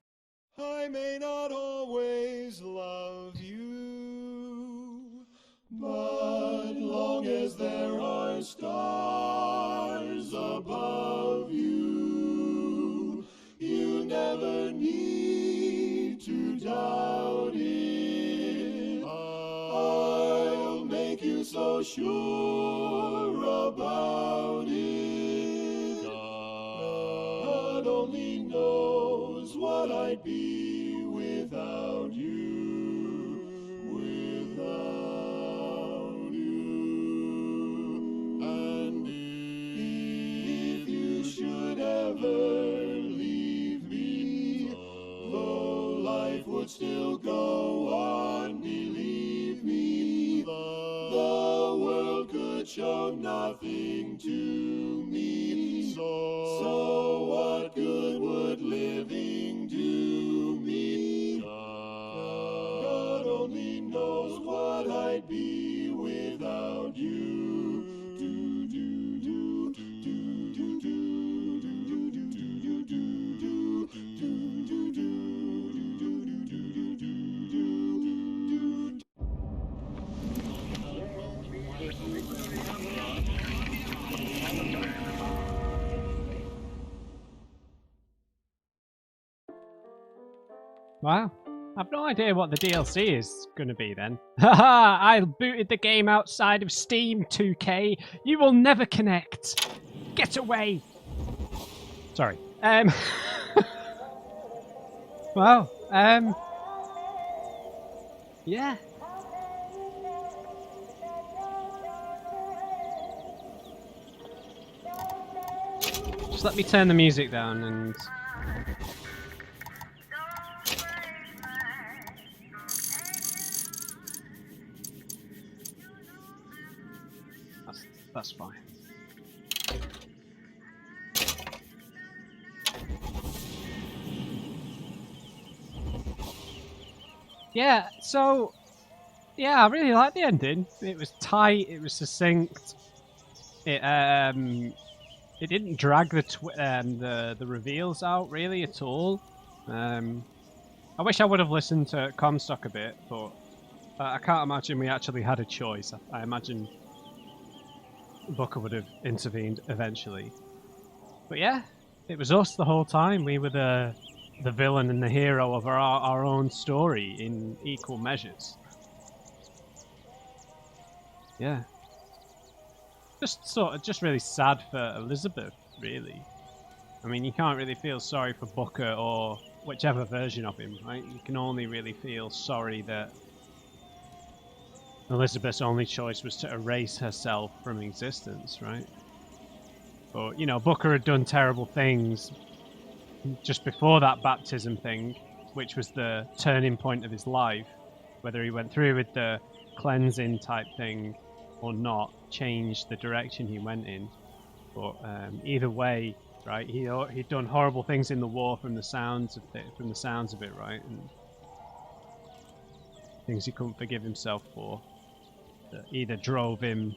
I may not always love you, but long as there are stars above you, you never need to doubt it. I'll make you so sure about it. God only knows what I'd be without you, without you. And if you should ever leave me, though life would still go on, believe me, the world could show nothing to me. So what good would living do me? God only knows what I'd be without you. Do do do do do do do do do do do do do. Wow. I've no idea what the DLC is going to be then. Haha! I booted the game outside of Steam, 2K. You will never connect. Get away. Sorry. Wow. Yeah. Just let me turn the music down and... That's fine. Yeah, so... Yeah, I really liked the ending. It was tight, it was succinct. It didn't drag the reveals out really at all. I wish I would have listened to Comstock a bit, but I can't imagine we actually had a choice. I imagine Booker would have intervened eventually. But yeah, it was us the whole time. We were the villain and the hero of our own story in equal measures. Yeah. Just really sad for Elizabeth, really. I mean, you can't really feel sorry for Booker or whichever version of him, right? You can only really feel sorry that Elizabeth's only choice was to erase herself from existence, right? But, you know, Booker had done terrible things just before that baptism thing, which was the turning point of his life. Whether he went through with the cleansing type thing or not, changed the direction he went in. But either way, right, he'd done horrible things in the war from the sounds of it, right? And things he couldn't forgive himself for, that either drove him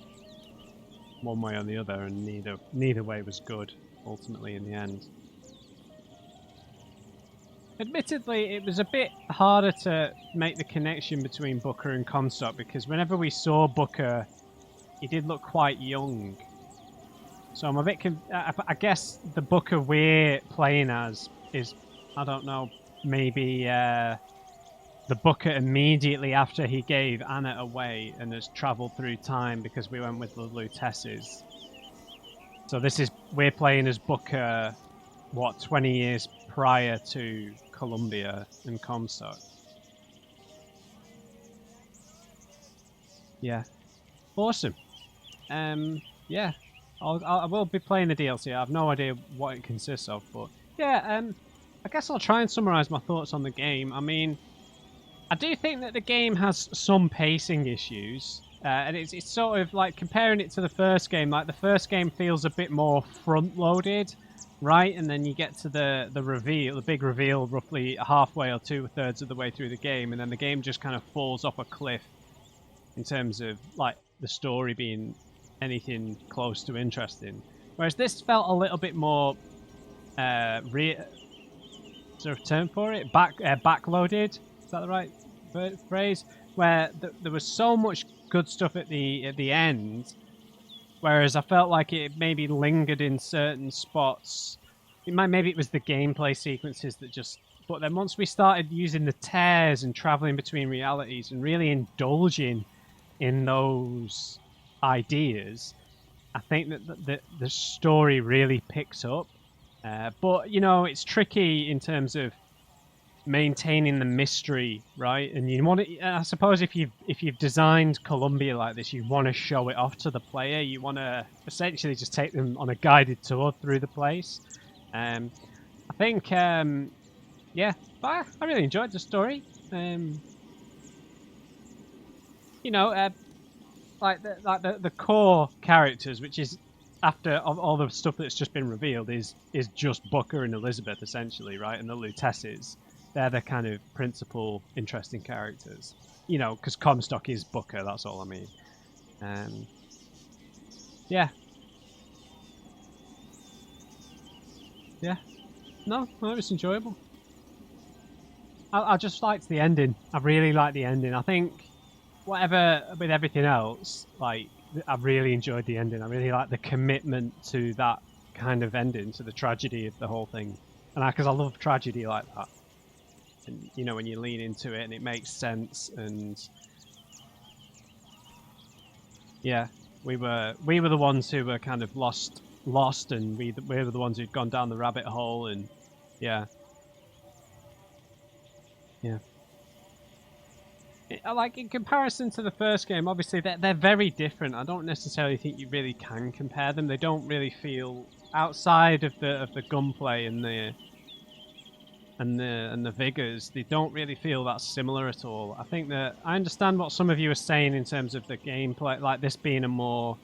one way or the other, and neither way was good ultimately in the end. Admittedly, it was a bit harder to make the connection between Booker and Comstock, because whenever we saw Booker, he did look quite young. So I'm a bit I guess the Booker we're playing as is, I don't know, maybe the Booker immediately after he gave Anna away and has travelled through time because we went with the Lutesses. So we're playing as Booker, 20 years prior to Columbia and Comstock. Yeah. Awesome. Yeah. I will be playing the DLC. I have no idea what it consists of, but yeah, I guess I'll try and summarise my thoughts on the game. I mean, I do think that the game has some pacing issues, and it's sort of like comparing it to the first game. Like the first game feels a bit more front-loaded, right? And then you get to the reveal, the big reveal, roughly halfway or 2/3 of the way through the game, and then the game just kind of falls off a cliff in terms of like the story being anything close to interesting. Whereas this felt a little bit more sort of term for it, backloaded. Is that the right phrase? Where there was so much good stuff at the end, whereas I felt like it maybe lingered in certain spots. Maybe it was the gameplay sequences that just. But then once we started using the tears and traveling between realities and really indulging in those ideas, I think that the story really picks up. But it's tricky in terms of maintaining the mystery, right? And you want to, I suppose, if you've designed Columbia like this, you want to show it off to the player. You want to essentially just take them on a guided tour through the place. I think, yeah, but I really enjoyed the story. Like the core characters, which is after all the stuff that's just been revealed, is just Booker and Elizabeth essentially, right? And the Lutesses, they're the kind of principal interesting characters. Because Comstock is Booker. That's all I mean. Yeah. Yeah. No, it was enjoyable. I just liked the ending. I really liked the ending. I think whatever with everything else, like I really enjoyed the ending. I really like the commitment to that kind of ending, to the tragedy of the whole thing, and because I love tragedy like that. And when you lean into it and it makes sense, and yeah, we were the ones who were kind of lost, and we were the ones who'd gone down the rabbit hole, and yeah. Like in comparison to the first game, obviously they're very different. I don't necessarily think you really can compare them. They don't really feel, outside of the gunplay and the vigors, they don't really feel that similar at all. I think that I understand what some of you are saying in terms of the gameplay, like this being a more,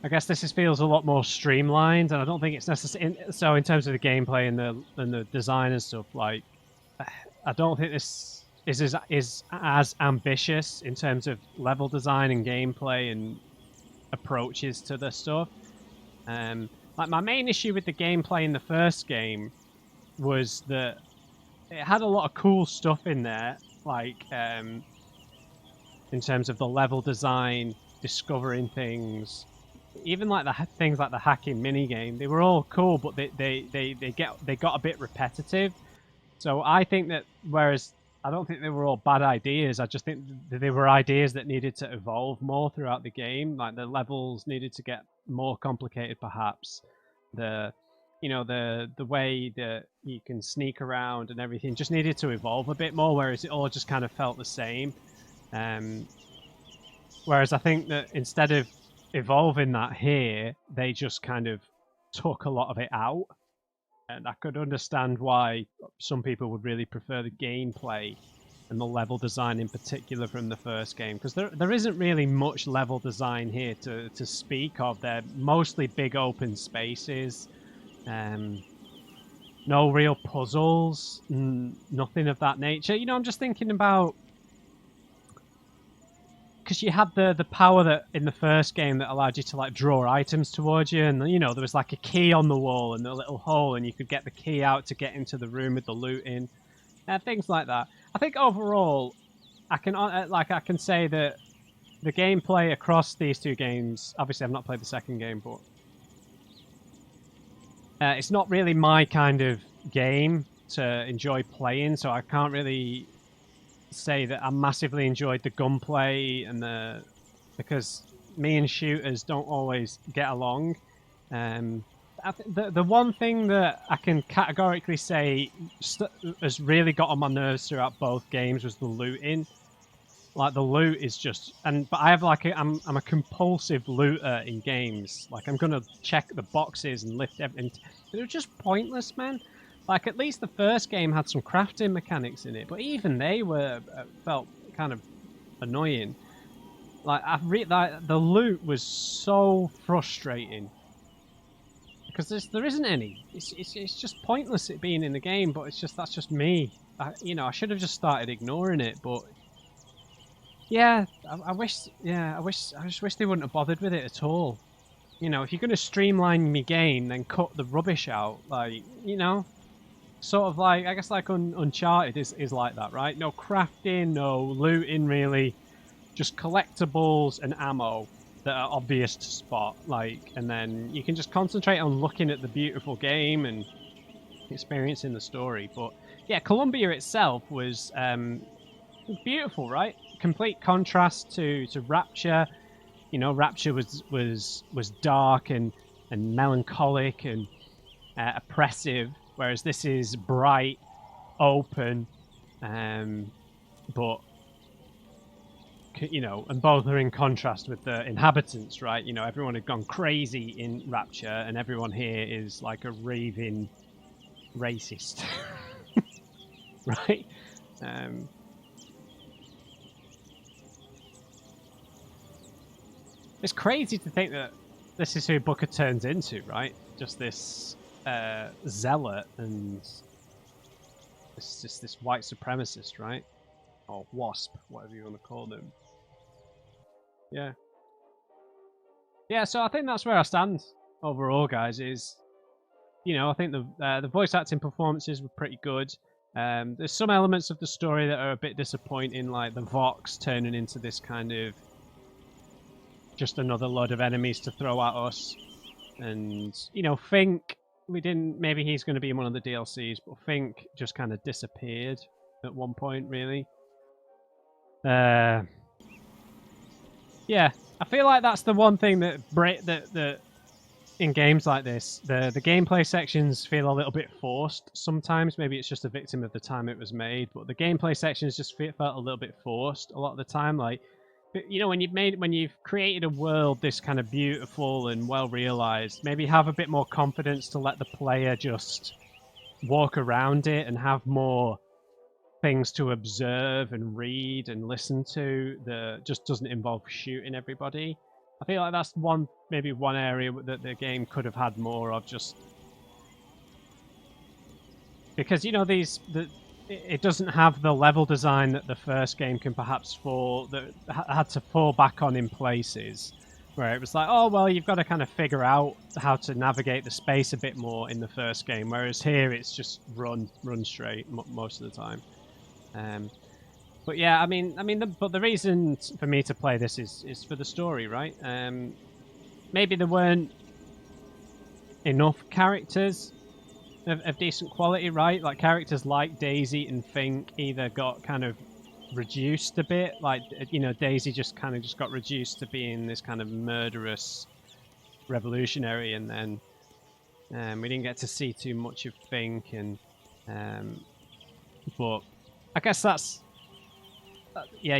I guess this feels a lot more streamlined, and I don't think it's necessary. So in terms of the gameplay and the design and stuff, like I don't think this is as ambitious in terms of level design and gameplay and approaches to the stuff. Like my main issue with the gameplay in the first game was that it had a lot of cool stuff in there, like in terms of the level design, discovering things, even like the things like the hacking minigame. They were all cool, but they got a bit repetitive. So I think that, whereas I don't think they were all bad ideas, I just think that they were ideas that needed to evolve more throughout the game. Like the levels needed to get more complicated, perhaps. The way that you can sneak around and everything just needed to evolve a bit more, whereas it all just kind of felt the same. Whereas I think that instead of evolving that here, they just kind of took a lot of it out. And I could understand why some people would really prefer the gameplay and the level design in particular from the first game, because there isn't really much level design here to speak of. They're mostly big open spaces. no real puzzles, nothing of that nature. You know, I'm just thinking about, because you had the power that in the first game that allowed you to like draw items towards you, and you know there was like a key on the wall and a little hole, and you could get the key out to get into the room with the loot in, things like that. I think overall, I can say that the gameplay across these two games. Obviously, I've not played the second game, but it's not really my kind of game to enjoy playing, so I can't really say that I massively enjoyed the gunplay and because me and shooters don't always get along. The one thing that I can categorically say has really got on my nerves throughout both games was the looting. Like the loot is just, but I have like I'm a compulsive looter in games. Like I'm gonna check the boxes and lift everything. They're just pointless, man. Like at least the first game had some crafting mechanics in it, but even they felt kind of annoying. Like the loot was so frustrating because there isn't any. It's just pointless it being in the game, but that's just me. I should have just started ignoring it, but. Yeah, I just wish they wouldn't have bothered with it at all. You know, if you're going to streamline me game, then cut the rubbish out. Like, sort of like, I guess like Uncharted is like that, right? No crafting, no looting really, just collectibles and ammo that are obvious to spot. Like, and then you can just concentrate on looking at the beautiful game and experiencing the story. But yeah, Columbia itself was beautiful, right? Complete contrast to Rapture. Rapture was dark and melancholic and oppressive, whereas this is bright, open, but and both are in contrast with the inhabitants, right? Everyone had gone crazy in Rapture, and everyone here is like a raving racist, right? It's crazy to think that this is who Booker turns into, right? Just this zealot and this white supremacist, right? Or wasp, whatever you want to call them. Yeah. Yeah, so I think that's where I stand overall, guys, is, I think the voice acting performances were pretty good. There's some elements of the story that are a bit disappointing, like the Vox turning into this kind of just another load of enemies to throw at us. And, Fink, maybe he's going to be in one of the DLCs, but Fink just kind of disappeared at one point, really. Yeah, I feel like that's the one thing that in games like this, the gameplay sections feel a little bit forced sometimes. Maybe it's just a victim of the time it was made, but the gameplay sections just felt a little bit forced a lot of the time. Like, when you've created a world this kind of beautiful and well realized, maybe have a bit more confidence to let the player just walk around it and have more things to observe and read and listen to that just doesn't involve shooting everybody. I feel like that's one area that the game could have had more of, just because it doesn't have the level design that the first game can perhaps had to fall back on in places, where it was like, oh well, you've got to kind of figure out how to navigate the space a bit more in the first game, whereas here it's just run straight most of the time. But yeah, the reason for me to play this is for the story, right? Maybe there weren't enough characters of decent quality, right? Like characters like Daisy and Fink either got kind of reduced a bit, like Daisy just got reduced to being this kind of murderous revolutionary, and then we didn't get to see too much of Fink, and but I guess that's yeah.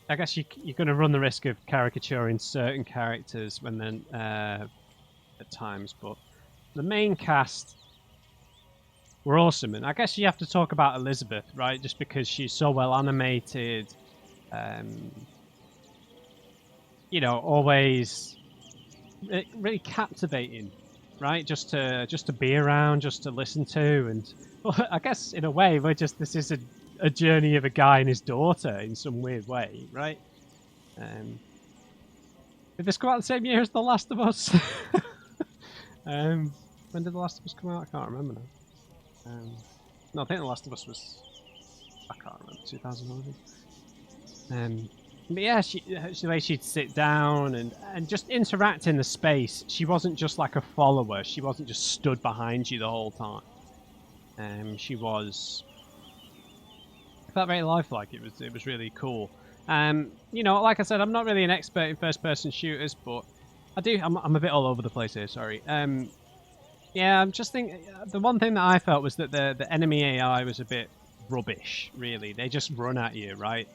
I guess you're going to run the risk of caricaturing certain characters when then at times, but the main cast were awesome, and I guess you have to talk about Elizabeth, right? Just because she's so well animated, always really captivating right? Just to be around, just to listen to, and well, I guess in a way, this is a journey of a guy and his daughter in some weird way, right? Did this come out the same year as The Last of Us? When did The Last of Us come out? I can't remember now. No, I think The Last of Us was, I can't remember, 2011. But yeah, the way she'd sit down and just interact in the space. She wasn't just like a follower. She wasn't just stood behind you the whole time. She was. It felt very lifelike. It was really cool. You know, like I said, I'm not really an expert in first-person shooters, but I'm a bit all over the place here. Sorry. Yeah, I'm just thinking. The one thing that I felt was that the enemy AI was a bit rubbish. Really, they just run at you, right?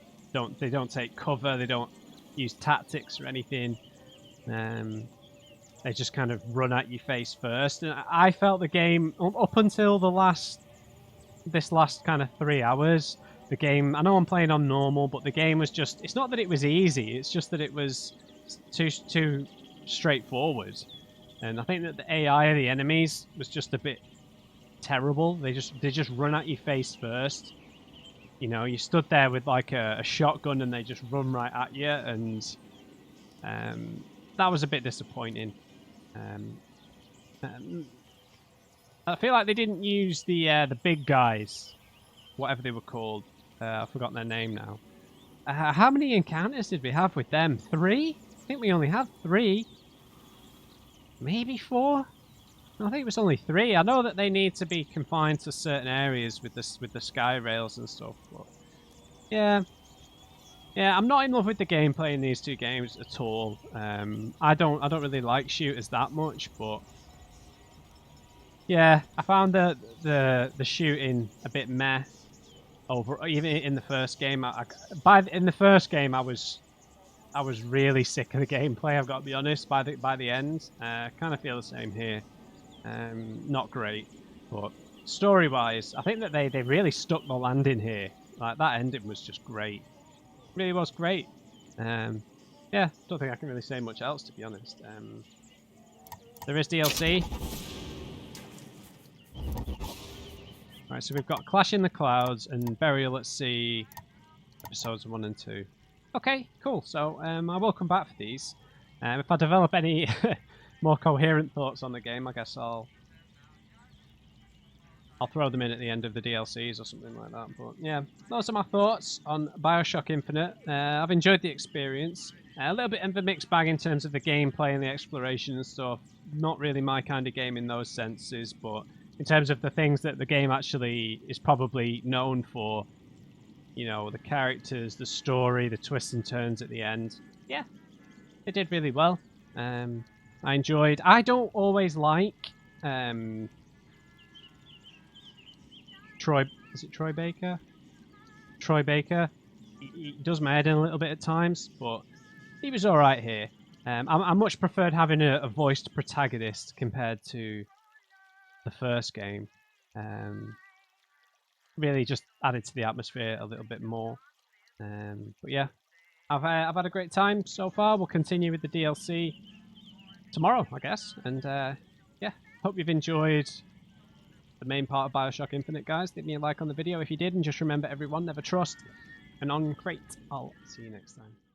They don't take cover. They don't use tactics or anything. They just kind of run at you face first. And I felt the game up until this last kind of 3 hours. The game. I know I'm playing on normal, but the game was just. It's not that it was easy. It's just that it was too straightforward. And I think that the AI of the enemies was just a bit terrible. They just run at you face first. You know, you stood there with like a shotgun and they just run right at you, and that was a bit disappointing. I feel like they didn't use the big guys, whatever they were called. I've forgotten their name now. How many encounters did we have with them? 3? I think we only had 3. Maybe 4? I think it was only 3. I know that they need to be confined to certain areas with the sky rails and stuff, but yeah, I'm not in love with the gameplay in these 2 games at all. I don't really like shooters that much, but yeah, I found the shooting a bit meh over even in the first game. In the first game, I was really sick of the gameplay. I've got to be honest. By the end, kind of feel the same here. Not great, but story-wise, I think that they really stuck the landing here. Like that ending was just great. It really was great. Yeah, don't think I can really say much else to be honest. There is DLC. Right, so we've got Clash in the Clouds and Burial at Sea, episodes 1 and 2. Okay, cool. So I will come back for these. If I develop any more coherent thoughts on the game, I guess I'll throw them in at the end of the DLCs or something like that. But yeah, those are my thoughts on Bioshock Infinite. I've enjoyed the experience. A little bit of a mixed bag in terms of the gameplay and the exploration and stuff. Not really my kind of game in those senses, but in terms of the things that the game actually is probably known for, you know, the characters, the story, the twists and turns at the end. Yeah, it did really well. I enjoyed. I don't always like Troy. Is it Troy Baker? Troy Baker. He does my head in a little bit at times, but he was all right here. I much preferred having a voiced protagonist compared to the first game. Really just added to the atmosphere a little bit more. But yeah, I've had a great time so far. We'll continue with the DLC tomorrow, I guess. And yeah, hope you've enjoyed the main part of Bioshock Infinite, guys. Leave me a like on the video if you did, and just remember, everyone, never trust an on crate. I'll see you next time.